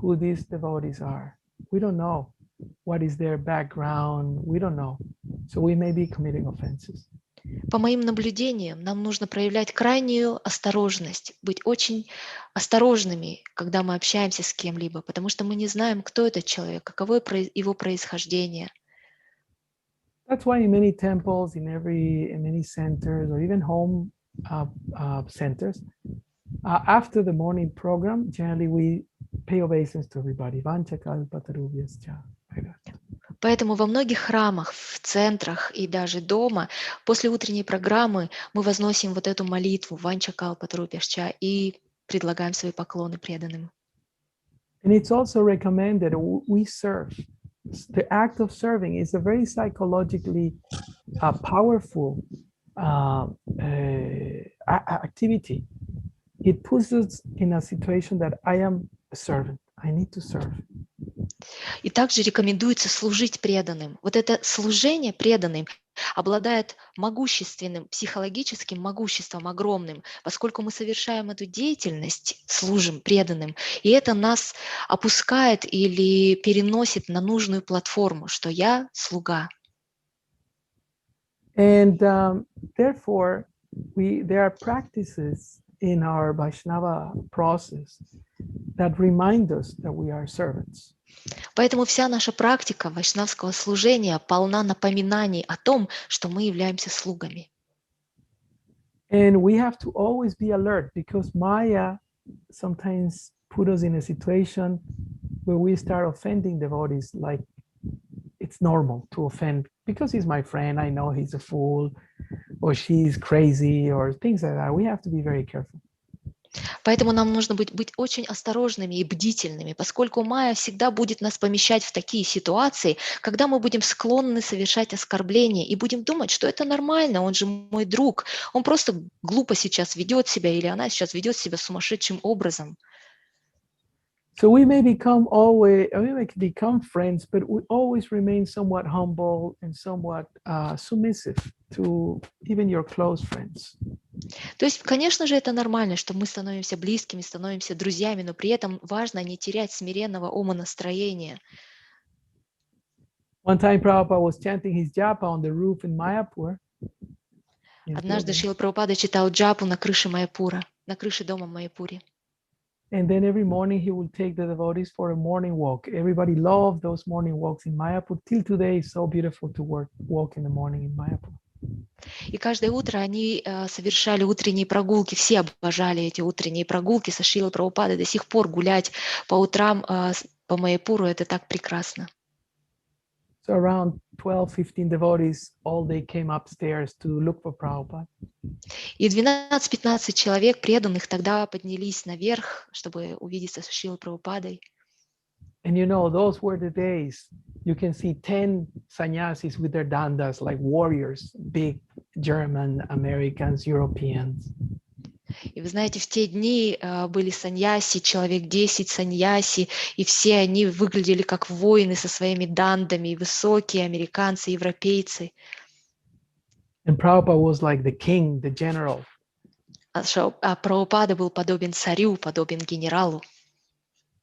who these devotees are. We don't know what is their background. We don't know. So we may be committing offenses. По моим наблюдениям, нам нужно проявлять крайнюю осторожность, быть очень осторожными, когда мы общаемся с кем-либо, потому что мы не знаем, кто этот человек, каково его происхождение. That's why in many temples, in many centers, or even home centers, after the morning program, generally we pay obeisance to everybody. Поэтому во многих храмах, в центрах и даже дома после утренней программы мы возносим вот эту молитву «Ванча калпатрупьяшча» и предлагаем свои поклоны преданным. And it's also recommended we serve. The act of serving is a very psychologically powerful activity. It puts us in a situation that I am a servant. I need to serve. И также рекомендуется служить преданным. Вот это служение преданным обладает могущественным, психологическим могуществом огромным, поскольку мы совершаем эту деятельность, служим преданным, и это нас опускает или переносит на нужную платформу, что я слуга. And therefore, there are practices in our Vaishnava process that remind us that we are servants. Поэтому вся наша практика вайшнавского служения полна напоминаний о том, что мы являемся слугами. And we have to always be alert because Maya sometimes put us in a situation where we start offending devotees like it's normal to offend because he's my friend, I know he's a fool, or she's crazy, or things like that. We have to be very careful. Поэтому нам нужно быть очень осторожными и бдительными, поскольку Майя всегда будет нас помещать в такие ситуации, когда мы будем склонны совершать оскорбления и будем думать, что это нормально, он же мой друг, он просто глупо сейчас ведет себя или она сейчас ведет себя сумасшедшим образом. So we may become friends, but we always remain somewhat humble and somewhat submissive to even your close friends. То есть, конечно же, это нормально, что мы становимся близкими, становимся друзьями, но при этом важно не терять смиренного умонастроения. One time Prabhupada was chanting his japa on the roof in Mayapur. Однажды Шрила Прабхупада читал джапу на крыше Майяпура, на крыше дома в Майяпуре. And then every morning he would take the devotees for a morning walk. Everybody loved those morning walks in Mayapur. Till today, it's so beautiful to walk in the morning in Mayapur. И каждое утро они совершали утренние прогулки. Все обожали эти утренние прогулки со Шрилой Прабхупадой. До сих пор гулять по утрам по Майяпуру — это так прекрасно. So around 12-15 devotees, all they came upstairs to look for Prabhupada. И 12-15 человек преданных тогда поднялись наверх, чтобы увидеться с Шрилой Прабхупадой. And you know, those were the days you can see 10 sannyasis with their dandas like warriors, big German, Americans, Europeans. И вы знаете, в те дни были саньяси, человек 10 саньяси, и все они выглядели как воины со своими дандами, и высокие американцы, европейцы. And Prabhupada was like the king, the general. А Прабхупада был подобен царю, подобен генералу.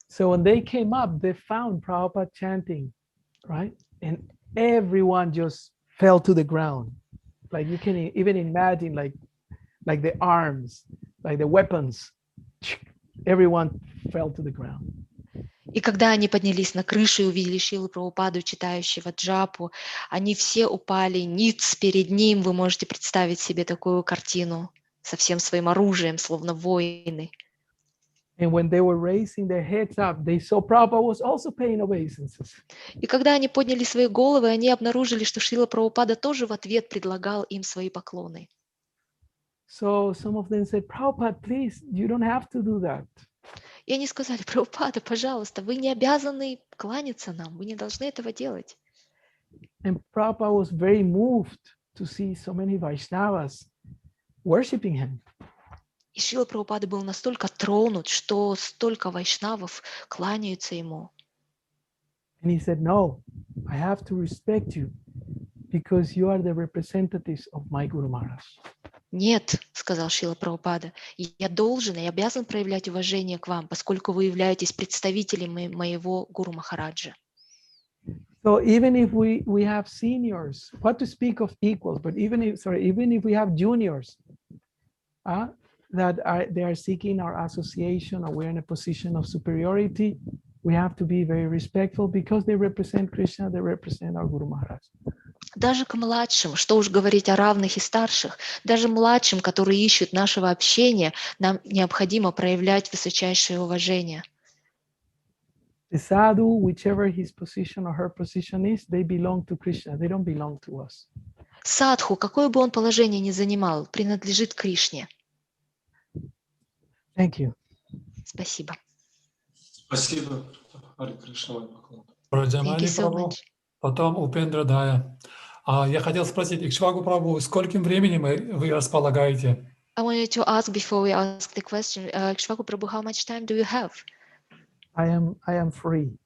So when they came up, they found Prabhupada chanting, right? And everyone just fell to the ground. Like you can even imagine like the arms, like the weapons, everyone fell to the ground. И когда они поднялись на крышу и увидели Шрилу Прабхупаду, читающего джапу, они все упали ниц перед ним. Вы можете представить себе такую картину со всем своим оружием, словно воины. And when they were raising their heads up, they saw Prabhupada was also paying obeisances. И когда они подняли свои головы, они обнаружили, что Шрила Прабхупада тоже в ответ предлагал им свои поклоны. So some of them said, Prabhupada, please, you don't have to do that. И они сказали: Прабхупада, пожалуйста, вы не обязаны кланяться нам, вы не должны этого делать. And Prabhupada was very moved to see so many Vaishnavas worshiping him. И Шрила Прабхупада был настолько тронут, что столько вайшнавов кланяются ему. And he said, no, I have to respect you because you are the representatives of my Guru Maharaj. Нет, сказал Шрила Прабхупада, я должен и обязан проявлять уважение к вам, поскольку вы являетесь представителями моего Гуру Махараджа. So even if we have seniors, what to speak of equals, but even if we have juniors, they are seeking our association, or we're in a position of superiority, we have to be very respectful because they represent Krishna, they represent our Guru Maharaj. Даже к младшим, что уж говорить о равных и старших, даже младшим, которые ищут нашего общения, нам необходимо проявлять высочайшее уважение. The sadhu, whichever his position or her position is, they belong to Krishna, they don't belong to us. Садху, какое бы он положение ни занимал, принадлежит Кришне. Thank you. Спасибо. Спасибо, Харе Кришна, мой поклон. Раджамани Thank you so Прабху, much. потом Упендра Дая. Я хотел спросить, Икшваку Прабху, скольким временем вы располагаете? I wanted to ask before we ask the question, Iksvaku Prabhu, how much time do you have? I am free.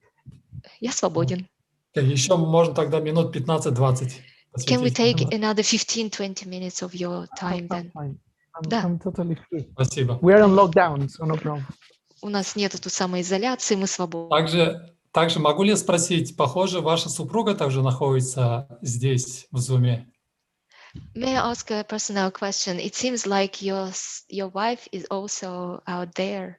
Я свободен. Еще можно тогда минут 15-20. Can we take another 15-20 minutes of your time then? Fine. Да. I'm totally free. Спасибо. We are on lockdown, so no problem. У нас нет тут самоизоляции, мы свободны. Также могу ли спросить, похоже, ваша супруга также находится здесь, в Зуме? May I ask a personal question? It seems like your wife is also out there.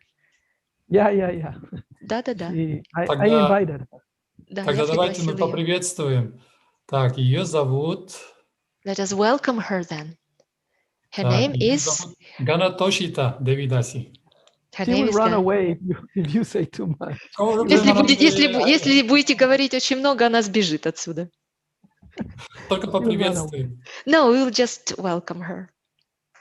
Yeah. Да-да-да. I invited her. Да, Тогда я давайте мы пригласила ее. поприветствуем. Так, ее зовут... Let us welcome her then. Her name is... Ганатошита Девидаси. Her She name will is run away if you say too much. Если будете говорить очень много, она сбежит отсюда. Только поприветствуем. No, we will just welcome her.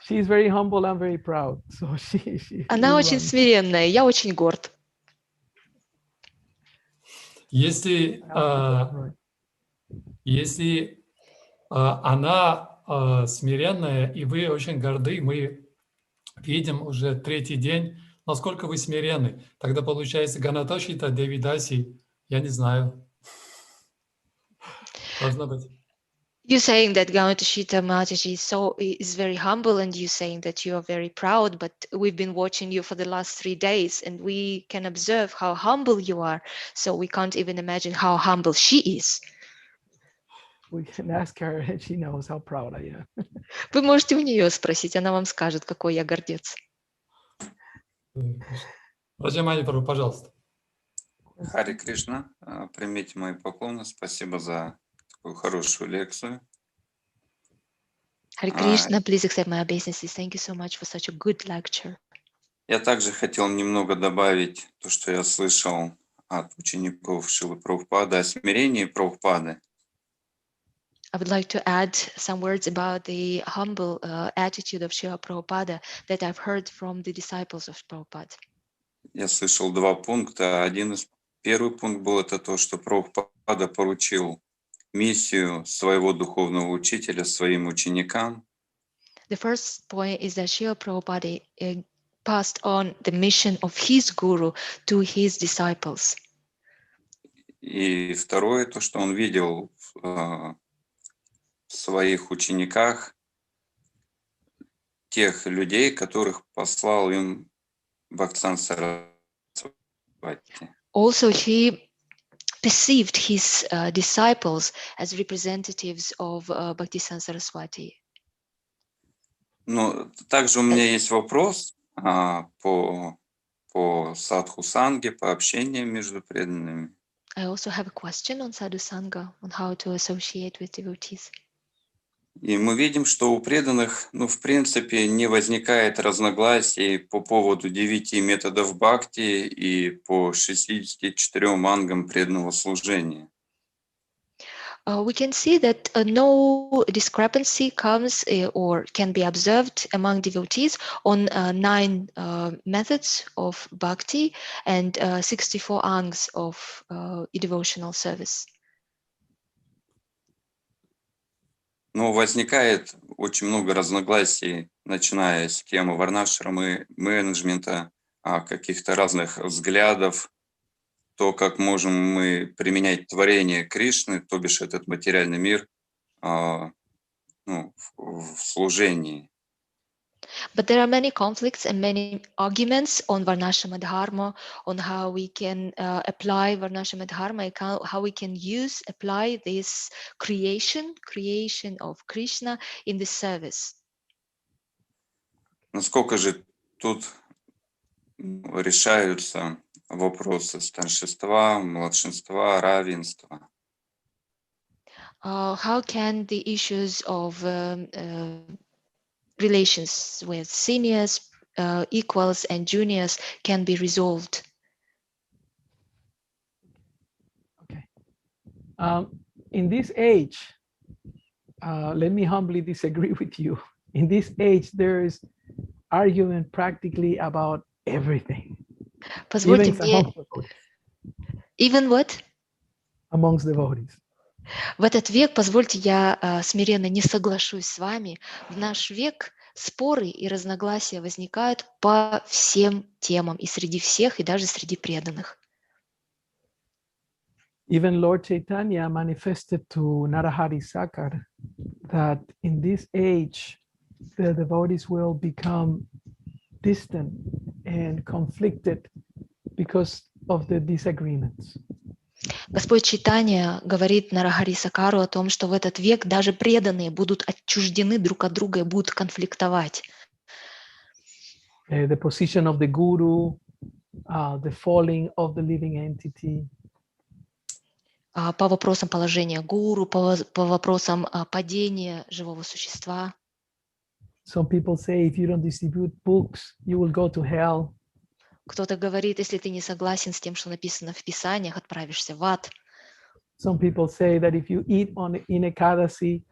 She is very humble and very proud. So she Она will очень run. смиренная, я очень горд. Если она смиренная, и вы очень горды, мы видим уже третий день, насколько вы смиренны. Тогда получается Ганатошита Девидаси, я не знаю. Должно быть. You're saying that Gautashita Mataji is very humble, and you're saying that you are very proud, but we've been watching you for the last 3 days, and we can observe how humble you are, so we can't even imagine how humble she is. We can ask her, and she knows how proud I am. Вы можете у нее спросить, она вам скажет, какой я гордец. Раджамани Прабху, пожалуйста. Харе Кришна, примите мои поклоны. Спасибо за такую хорошую лекцию. Hare Krishna, please accept my obeisances. Thank you so much for such a good lecture. Я также хотел немного добавить то, что я слышал от учеников Шрилы Прабхупады о смирении Прабхупады. I would like to add some words about the humble attitude of Srila Prabhupada that I've heard from the disciples of Prabhupada. Я слышал 2 пункта. Первый пункт был это то, что Прабхупада поручил миссию своего духовного учителя своим ученикам. The first point is that Srila Prabhupada passed on the mission of his guru to his disciples. И второе, то, что он видел в своих учениках тех людей, которых послал им Бхактисиданта Сарасвати. Also, he perceived his disciples as representatives of Bhaktisiddhanta Saraswati. Но также у меня есть вопрос по садху санге, по общению между преданными. I also have a question on sadhu sangha, on how to associate with devotees. И мы видим, что у преданных, в принципе, не возникает разногласий по поводу 9 методов бхакти и по 64 ангам преданного служения. We can see that no discrepancy comes or can be observed among devotees on 9 methods of bhakti and 64 angs of devotional service. Но возникает очень много разногласий, начиная с темы варнашрамы, менеджмента, каких-то разных взглядов, то, как можем мы применять творение Кришны, то бишь этот материальный мир, в служении. But there are many conflicts and many arguments on Varnashrama Dharma, on how we can apply Varnashrama Dharma, how we can apply this creation of Krishna in this service. Насколько же тут решаются вопросы старшинства, младшинства, равенства? How can the issues of relations with seniors, equals, and juniors can be resolved? Okay. In this age, let me humbly disagree with you. In this age, there is argument practically about everything. Позвольте мне... Even what? Amongst devotees. В этот век, позвольте, я смиренно не соглашусь с вами, в наш век споры и разногласия возникают по всем темам, и среди всех, и даже среди преданных. Even Lord Chaitanya manifested to Narahari Sakar that in this age, the devotees will become distant and conflicted because of the disagreements. Господь Чайтанья говорит Нарахари Сакару о том, что в этот век даже преданные будут отчуждены друг от друга и будут конфликтовать. The position of the guru, the falling of the living entity. По вопросам положения гуру, по вопросам падения живого существа. Some people say if you don't distribute books, you will go to hell. Кто-то говорит, если ты не согласен с тем, что написано в Писаниях, отправишься в ад. Some people say that if you eat in Ekadasi,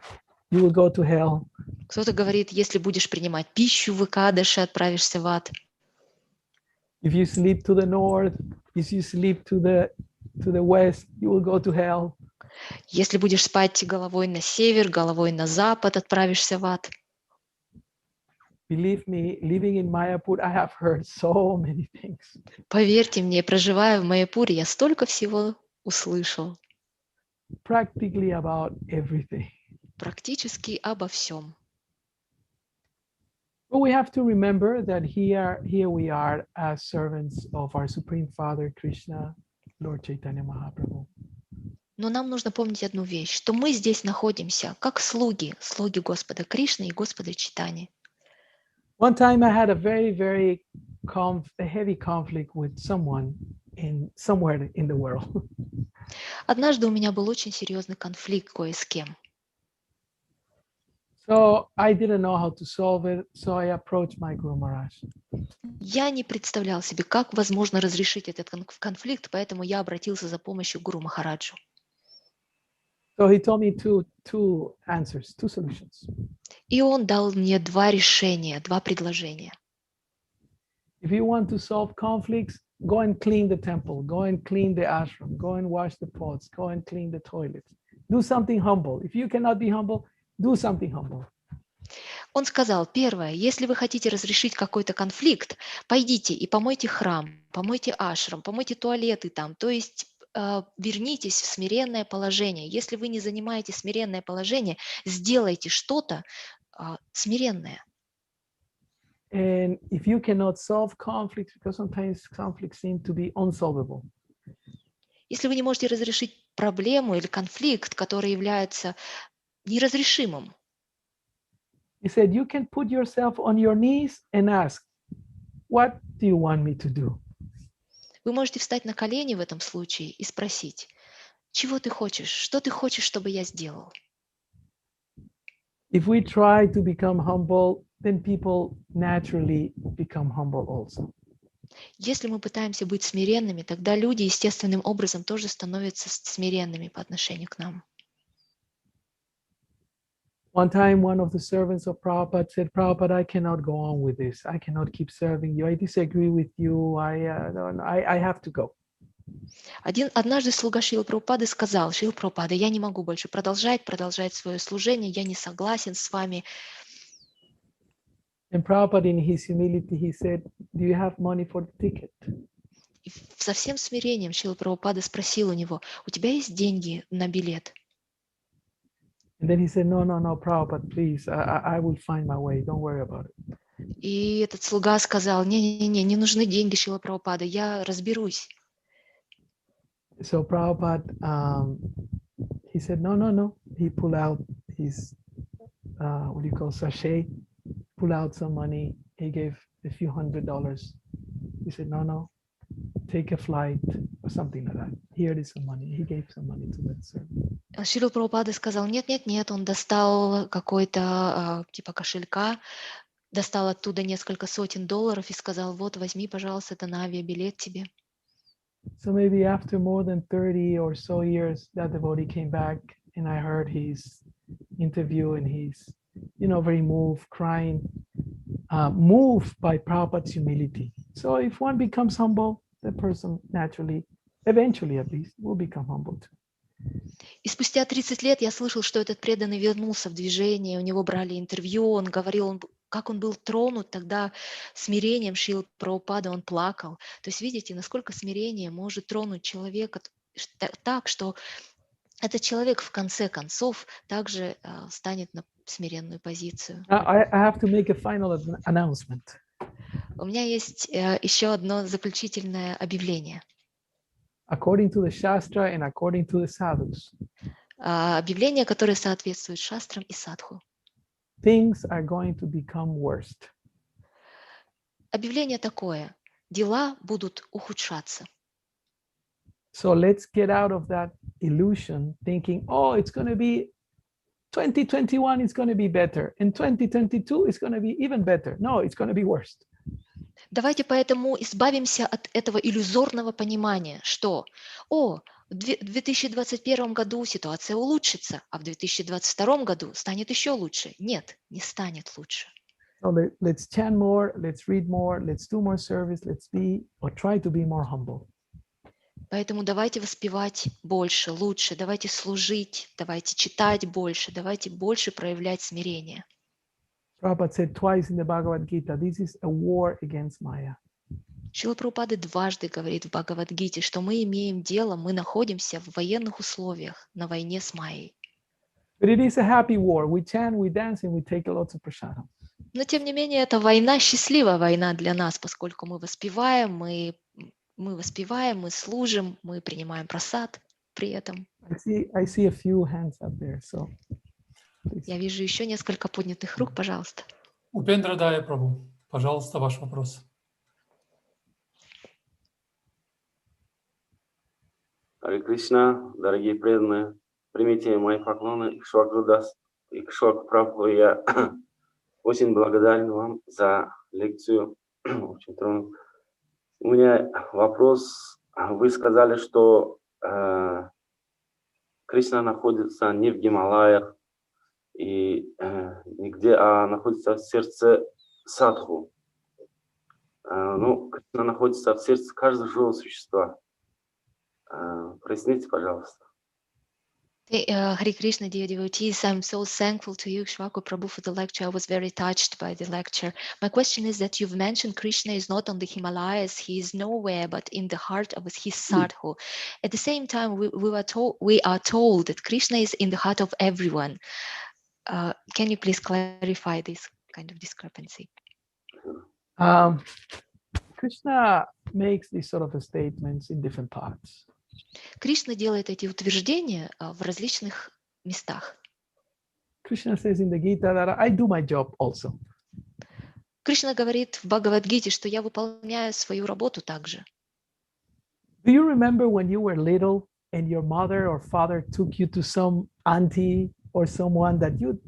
you will go to hell. Кто-то говорит, если будешь принимать пищу в Экадаши, отправишься в ад. If you sleep to the north, if you sleep to the west, you will go to hell. Если будешь спать головой на север, головой на запад, отправишься в ад. Believe me, living in Mayapur, I have heard so many things. Поверьте мне, проживая в Майяпуре, я столько всего услышал. Practically about everything. Практически обо всем. But we have to remember that here we are as servants of our Supreme Father Krishna, Lord Chaitanya Mahaprabhu. Но нам нужно помнить одну вещь, что мы здесь находимся как слуги Господа Кришны и Господа Чайтани. One time I had a very heavy conflict with someone somewhere in the world. Однажды у меня был очень серьезный конфликт кое с кем. So I didn't know how to solve it, so I approached my Guru Maharaj. Я не представлял себе, как возможно разрешить этот конфликт, поэтому я обратился за помощью к Гуру Махараджу. So he told me two answers, two solutions. И он дал мне два решения, два предложения. If you want to solve conflicts, go and clean the temple, go and clean the ashram, go and wash the pots, go and clean the toilets. Do something humble. If you cannot be humble, do something humble. Он сказал, первое, если вы хотите разрешить какой-то конфликт, пойдите и помойте храм, помойте ашрам, помойте туалеты там, то есть вернитесь в смиренное положение. Если вы не занимаете смиренное положение, сделайте что-то смиренное. And if you cannot solve conflicts, because sometimes conflicts seem to be unsolvable. Если вы не можете разрешить проблему или конфликт, который является неразрешимым, He said, you can put yourself on your knees and ask, what do you want me to do? вы можете встать на колени в этом случае и спросить, чего ты хочешь, что ты хочешь, чтобы я сделал? if we try to become humble, then people naturally become humble also. Если мы пытаемся быть смиренными, тогда люди естественным образом тоже становятся смиренными по отношению к нам. One time, one of the servants of Prabhupada said, Prabhupada, I cannot go on with this. I cannot keep serving you. I disagree with you. I have to go. Однажды слуга Шрилы Прабхупады сказал: Шрила Прабхупада, я не могу больше продолжать свое служение, я не согласен с вами. And Prabhupada, in his humility, he said, do you have money for the ticket? И со всем смирением Шрила Прабхупада спросил у него: у тебя есть деньги на билет? And then he said, no, Prabhupada, please, I will find my way. Don't worry about it. И этот слуга сказал: не нужны деньги, Шрила Прабхупада, я разберусь. So Prabhupada, he said, no. He pulled out his, what do you call, sachet, pulled out some money. He gave a few $100s. He said, no, take a flight or something like that. Here is some money. He gave some money to that servant. Шрила Прабхупада сказал: нет, он достал какой-то типа кошелька, достал оттуда несколько сотен долларов и сказал: вот, возьми, пожалуйста, это на авиабилет тебе. So maybe after more than 30 or so years, that devotee came back and I heard his interview and he's, very moved, crying, moved by Prabhupada's humility. So if one becomes humble, that person naturally, eventually at least, will become humble too. И спустя 30 лет я слышал, что этот преданный вернулся в движение, у него брали интервью, он говорил, как он был тронут тогда смирением Шрилы Прабхупады, он плакал. То есть видите, насколько смирение может тронуть человека так, что этот человек в конце концов также станет на смиренную позицию. I have to make a final announcement. У меня есть еще одно заключительное объявление. According to the Shastra and according to the sadhus, объявление, которое соответствует шастрам и садху. Things are going to become worse. Объявление такое: дела будут ухудшаться. So let's get out of that illusion thinking, oh, it's going to be 2021 is going to be better and 2022 is going to be even better. No, it's going to be worse. Давайте поэтому избавимся от этого иллюзорного понимания, что в 2021 году ситуация улучшится, а в 2022 году станет еще лучше. Нет, не станет лучше. So let's chant more, let's read more, let's do more service, let's be or try to be more humble. Поэтому давайте воспевать больше, лучше, давайте служить, давайте читать больше, давайте больше проявлять смирение. Prabhupada said twice in the Bhagavad Gita, this is a war against Maya. Шрила Прабхупада дважды говорит в Бхагавад-гите, что мы имеем дело, мы находимся в военных условиях, на войне с Майей. But it is a happy war. We chant, we dance, and we take lots of prasadam. Но тем не менее, это война, счастливая война для нас, поскольку мы воспеваем, мы служим, мы принимаем прасад при этом. I see a few hands up there, so. Я вижу еще несколько поднятых рук, пожалуйста. Упендра Дая Прабху, пожалуйста, ваш вопрос. Харе Кришна, дорогие преданные, примите мои поклоны. Икшваку Прабху, я очень благодарен вам за лекцию. Очень трудно. У меня вопрос. Вы сказали, что Кришна находится не в Гималаях и нигде, а находится в сердце садху. Кришна находится в сердце каждого живого существа. Проясните, пожалуйста. Hare Krishna, dear devotees, I'm so thankful to you, Iksvaku Prabhu, for the lecture. I was very touched by the lecture. My question is that you've mentioned Krishna is not on the Himalayas, he is nowhere but in the heart of his sadhu. At the same time, we are told that Krishna is in the heart of everyone. Can you please clarify this kind of discrepancy? Krishna makes these sort of statements in different parts. Кришна делает эти утверждения в различных местах. Krishna says in the Gita that I do my job also. Кришна говорит в Бхагавад-гите, что я выполняю свою работу также. Do you remember when you were little and your mother or father took you to some auntie or someone that you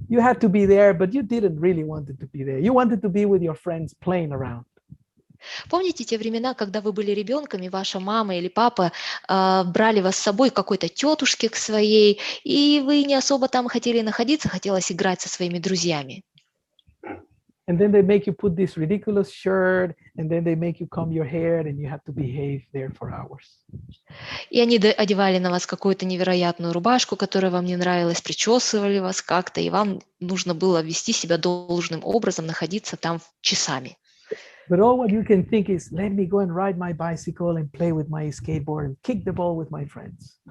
you had to be there, but you didn't really want to be there. You wanted to be with your friends playing around. Помните те времена, когда вы были ребенком, и ваша мама или папа брали вас с собой к какой-то тетушке к своей, и вы не особо там хотели находиться, хотелось играть со своими друзьями. And then they make you put this ridiculous shirt, and then they make you comb your hair, and you have to behave there for hours. И они одевали на вас какую-то невероятную рубашку, которая вам не нравилась, причесывали вас как-то, и вам нужно было вести себя должным образом, находиться там часами. But all what you can think is, let me go and ride my bicycle and play with my skateboard and kick the ball with my friends.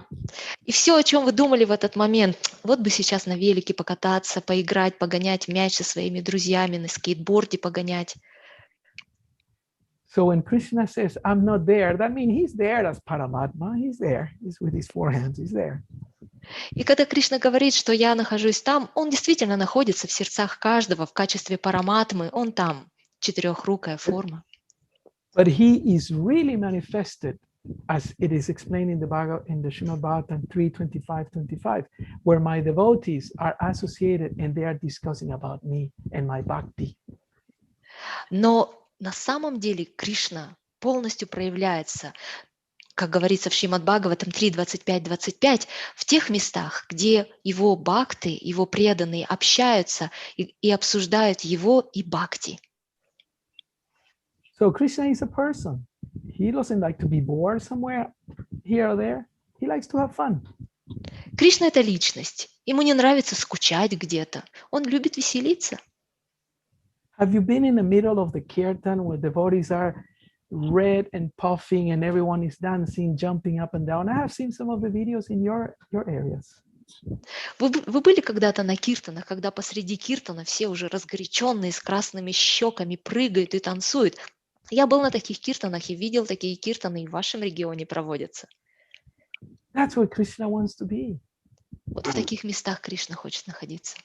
И все, о чем вы думали в этот момент, вот бы сейчас на велике покататься, поиграть, погонять мяч со своими друзьями, на скейтборде погонять. So when Krishna says, I'm not there, that means he's there as Paramatma. He's there. He's with his four hands. He's there. И когда Кришна говорит, что я нахожусь там, он действительно находится в сердцах каждого в качестве параматмы, он там. Четырехрукая форма. But he is really manifested, as it is explained in the Srimad Bhagavatam 3:25-25, where my devotees are associated and they are discussing about me and my bhakti. Но на самом деле Кришна полностью проявляется, как говорится в Шримад Бхагаватам 3:25-25, в тех местах, где его бхакты, его преданные общаются и обсуждают его и бхакти. So Krishna is a person. He doesn't like to be bored somewhere here or there. He likes to have fun. Кришна – это личность. Ему не нравится скучать где-то. Он любит веселиться. Have you been in the middle of the kirtan where devotees are red and puffing and everyone is dancing, jumping up and down? I have seen some of the videos in your areas. Вы были когда-то на киртанах, когда посреди киртана все уже разгоряченные, с красными щеками, прыгают и танцуют? Я был на таких киртанах и видел такие киртаны и в вашем регионе проводятся. That's where Krishna wants to be. Вот в таких местах Кришна хочет находиться.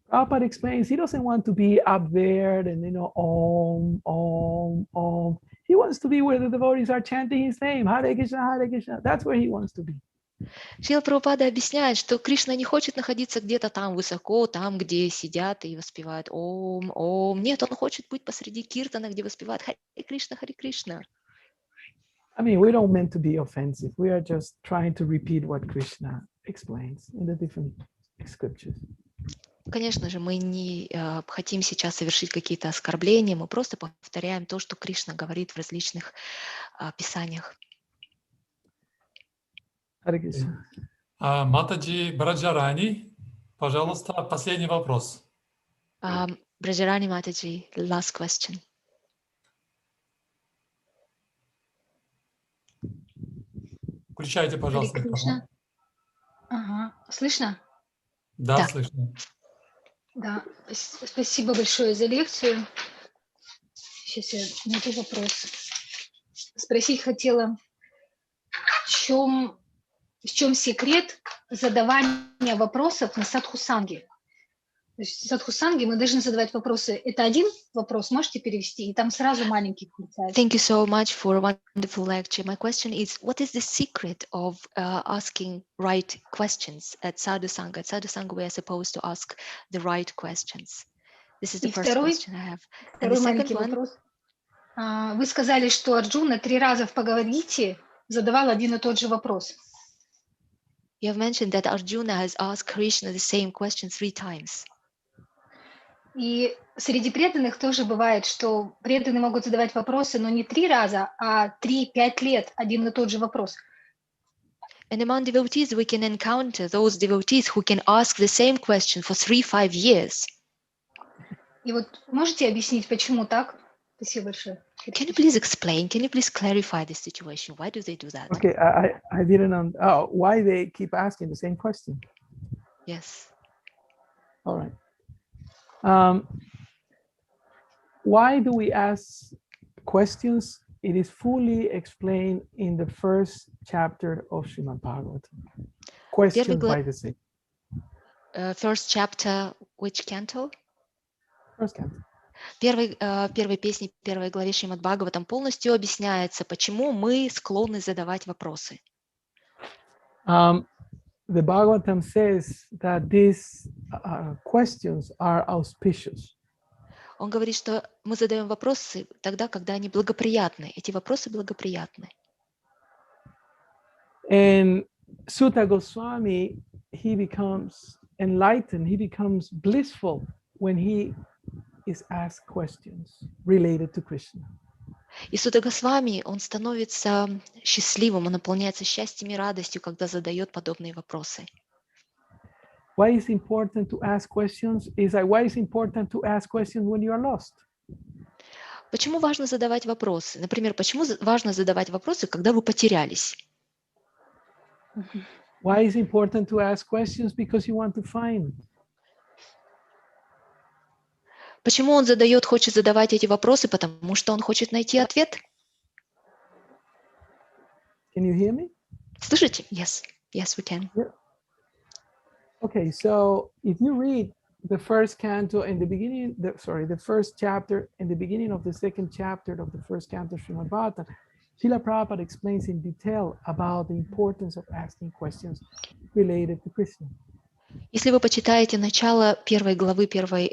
Prabhupada explains he doesn't want to be up there and om. He wants to be where the devotees are chanting his name, Hare Krishna, Hare Krishna. That's where he wants to be. Шрила Прабхупада объясняет, что Кришна не хочет находиться где-то там высоко, там, где сидят и воспевают Ом, Ом. Нет, он хочет быть посреди киртана, где воспевают Харе Кришна, Харе Кришна. I mean, we don't mean to be offensive. We are just trying to repeat what Krishna explains in the different scriptures. Конечно же, мы не хотим сейчас совершить какие-то оскорбления, мы просто повторяем то, что Кришна говорит в различных писаниях. Матаджи Браджарани, пожалуйста, последний вопрос. Браджарани Матаджи, last question. Включайте, пожалуйста, микрофон. Ага. Слышно? Да, слышно. Да, спасибо большое за лекцию. Сейчас я найду вопрос. Спросить хотела, в чем секрет задавания вопросов на садху-санге? То есть в садху-санге мы должны задавать вопросы. Это один вопрос, можете перевести? И там сразу маленький включается. Thank you so much for a wonderful lecture. My question is, what is the secret of asking right questions at sadhu sangha? At sadhu sangha, we are supposed to ask the right questions. This is the first question I have. And the second one. Вопрос. Вы сказали, что Арджуна 3 раза в Бхагавад-гите задавал один и тот же вопрос. You have mentioned that Arjuna has asked Krishna the same question 3 times. И среди преданных тоже бывает, что преданные могут задавать вопросы, но не 3 раза, а 3-5 лет один и тот же вопрос. And among devotees, we can encounter those devotees who can ask the same question for 3-5 years. И вот можете объяснить, почему так? Спасибо большое. Can you please explain? Can you please clarify the situation? Why do they do that? Okay, I didn't know why they keep asking the same question. Yes. All right. Why do we ask questions? It is fully explained in the first chapter of Srimad Bhagavatam. Questions by the same. First chapter, which canto? First canto. Первой песне, первой главе Шримад Бхагаватам полностью объясняется, почему мы склонны задавать вопросы. the Bhagavatam says that these questions are auspicious. Он говорит, что мы задаем вопросы тогда, когда они благоприятны. Эти вопросы благоприятны. And Sutta Goswami, he becomes enlightened, he becomes blissful when he is asked questions related to Krishna. И Сутта Госвами, он становится счастливым, он наполняется счастьем и радостью, когда задает подобные вопросы. Why is important to ask questions? Why is important to ask questions when you are lost? Почему важно задавать вопросы? Например, почему важно задавать вопросы, когда вы потерялись? Why is important to ask questions? Because you want to find. Почему он хочет задавать эти вопросы? Потому что он хочет найти ответ. Can you hear me? Слышите? Yes, we can. Yeah. Okay, so if you read the first canto in the beginning, the first chapter in the beginning of the second chapter of the first canto of Srimad Bhagavatam, Srila Prabhupada explains in detail about the importance of asking questions related to Krishna. Если вы почитаете начало первой главы первой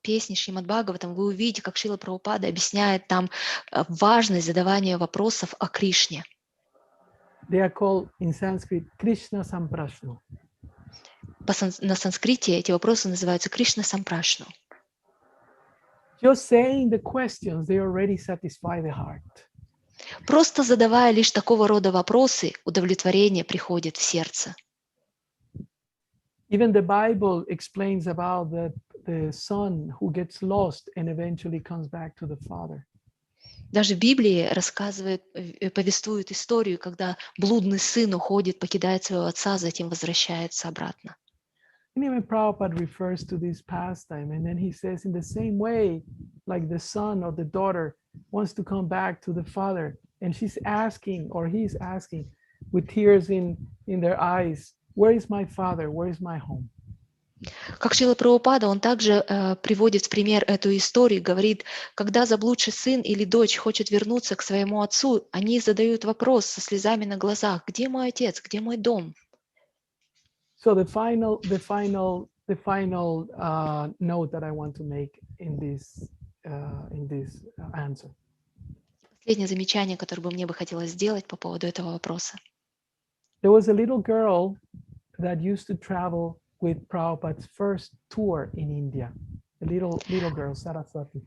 песни Шримад Бхагаватам, вы увидите, как Шрила Прабхупада объясняет там важность задавания вопросов о Кришне. They are called in Sanskrit Krishna Samprashno. На санскрите эти вопросы называются Кришна Сампрашну. Just saying the questions, they already satisfy the heart. Просто задавая лишь такого рода вопросы, удовлетворение приходит в сердце. Even the Bible explains about the son who gets lost and eventually comes back to the father. Даже в Библии повествует историю, когда блудный сын уходит, покидает своего отца, затем возвращается обратно. And even Prabhupada refers to this pastime, and then he says, in the same way, like the son or the daughter wants to come back to the father, and she's asking, or he's asking, with tears in their eyes, where is my father? Where is my home? Как Шрила Прабхупада, он также приводит в пример эту историю, говорит, когда заблудший сын или дочь хочет вернуться к своему отцу, они задают вопрос со слезами на глазах: где мой отец, где мой дом? So the final note that I want to make in this answer. Последнее замечание, которое бы мне хотелось сделать по поводу этого вопроса. There was a little girl that used to travel with Prabhupada's first tour in India. A little girl, Saraswati.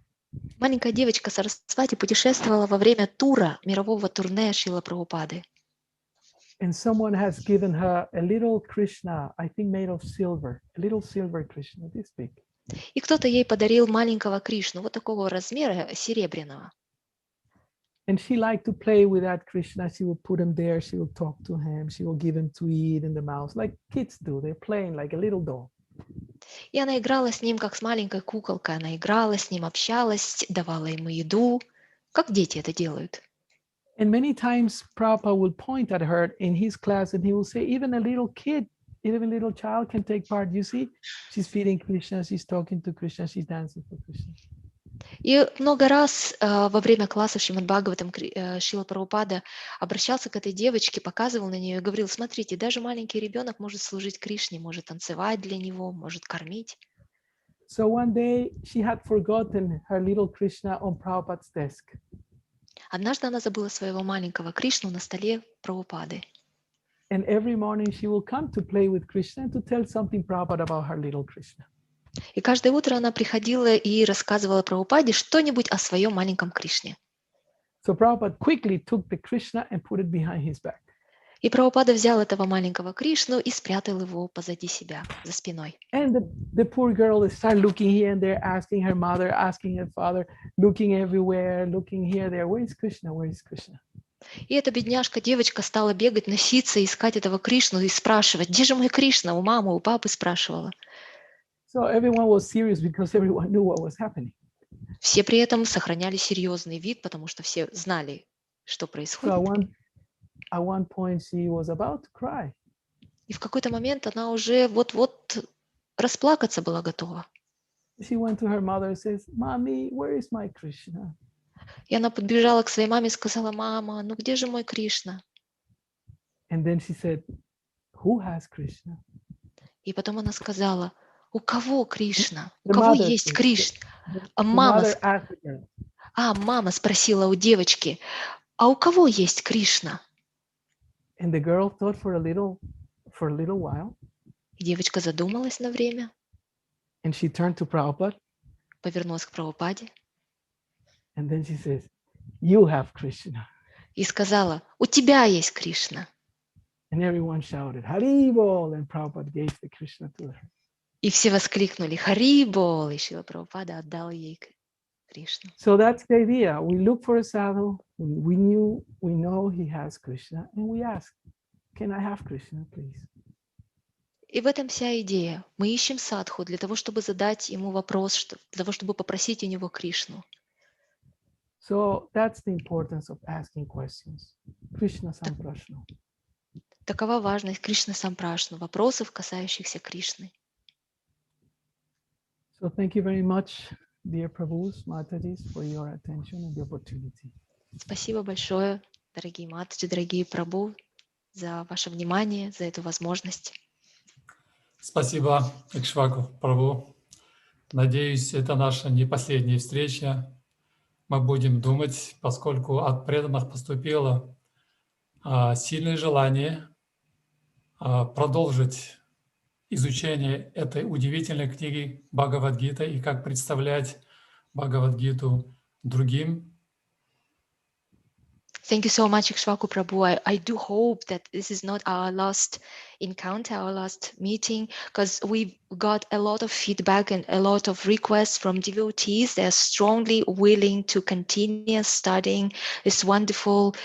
Маленькая девочка Сарасвати путешествовала во время тура, мирового турне Шрилы Прабхупады. And someone has given her a little Krishna, I think made of silver, a little silver Krishna, this big. И кто-то ей подарил маленького Кришну, вот такого размера, серебряного. And she liked to play with that Krishna. She would put him there. She would talk to him. She would give him to eat in the mouth, like kids do. They're playing like a little doll. И она играла с ним, как с маленькой куколкой. Она играла с ним, общалась, давала ему еду, как дети это делают. And many times Prabhupada will point at her in his class and he will say, even a little kid, even a little child can take part. You see, she's feeding Krishna, she's talking to Krishna, she's dancing for Krishna. И много раз во время класса Шримад Бхагаватам Шрила Прабхупада обращался к этой девочке, показывал на нее и говорил: смотрите, даже маленький ребенок может служить Кришне, может танцевать для него, может кормить. So one day she had forgotten her little Krishna on Prabhupada's desk. Однажды она забыла своего маленького Кришну на столе Прабхупады. And every morning she will come to play with Krishna and to tell something Prabhupada about her little Krishna. И каждое утро она приходила и рассказывала Прабхупаде что-нибудь о своем маленьком Кришне. So Prabhupada quickly took the Krishna and put it behind his back. И Прабхупада взял этого маленького Кришну и спрятал его позади себя, за спиной. And the poor girl started looking here and there, asking her mother, asking her father, looking everywhere, looking here, there. Where is Krishna? Where is Krishna? И эта бедняжка, девочка, стала бегать, носиться, искать этого Кришну и спрашивать: где же мой Кришна? У мамы, у папы спрашивала. So everyone was serious because everyone knew what was happening. Все при этом сохраняли серьезный вид, потому что все знали, что происходит. So at one point she was about to cry. И в какой-то момент она уже вот-вот расплакаться была готова. She went to her mother and says, "Mommy, where is my Krishna?" И она подбежала к своей маме и сказала: мама, ну где же мой Кришна? And then she said, who has Krishna? И потом она сказала, у кого Кришна? У The кого mother, есть Кришна? А the мама, mother asked the girl. мама спросила у девочки, а у кого есть Кришна? And the girl thought for a little while, И девочка задумалась на время, and she turned to Prabhupada, повернулась к Прабхупаде and then she says, "You have Krishna." и сказала, у тебя есть Кришна. And everyone shouted, "Hari Bol!" And Prabhupada gave the Krishna to her. И все воскликнули, Хари Бол, и Шрила Прабхупада отдал ей Кришну. So that's the idea. We look for a sadhu. We know he has Krishna, and we ask, "Can I have Krishna, please?" И в этом вся идея. Мы ищем садху для того, чтобы задать ему вопрос, для того, чтобы попросить у него Кришну. So that's the importance of asking questions. Krishna Samprashna. Такова важность Кришна Сампрашна, вопросов, касающихся Кришны. So thank you very much, dear Prabhus, Matajis, for your attention and the opportunity. Спасибо большое, дорогие Матаджи, дорогие Прабху, за ваше внимание, за эту возможность. Спасибо, Икшваку Прабху. Надеюсь, это наша не последняя встреча. Мы будем думать, поскольку от преданных поступило сильное желание продолжить изучение этой удивительной книги Бхагавад-гита и как представлять Бхагавад-гиту другим. Thank you so much, Iksvaku Prabhu. I do hope that this is not our last encounter, our last meeting, because we got a lot of feedback and a lot of requests from devotees. They're strongly willing to continue studying this wonderful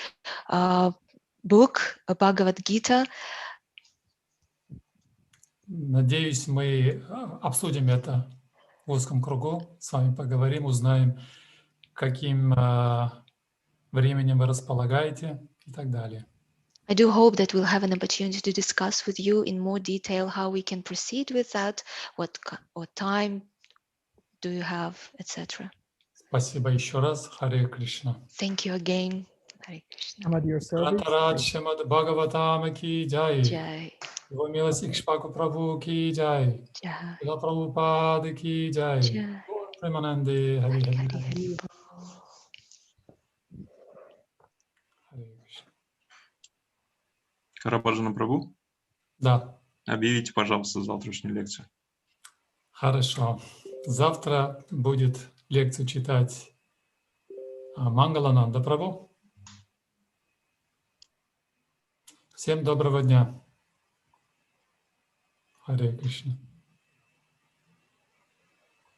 book, Bhagavad Gita. Надеюсь, мы обсудим это в узком кругу, с вами поговорим, узнаем, каким временем вы располагаете и так далее. I do hope that we'll have an opportunity to discuss with you in more detail how we can proceed with that, what time do you have, etc. Спасибо еще раз. Харе Кришна. Thank you again. Hare Krishna. I'm at your service. Ранtaraj Шримад Бхагаватам ки джай. Jai. Его милость Икшваку Прабху ки джай. Jai. Шрила Прабхупады ки джай. Jai. Премананде Хари Хари Hari Хари. Hari. Харе Кришна. Карабаджана Прабху, Да, объявите, пожалуйста, завтрашнюю лекцию. хорошо. Завтра будет лекцию читать Мангалананда Прабху. Всем доброго дня. Харе Кришна.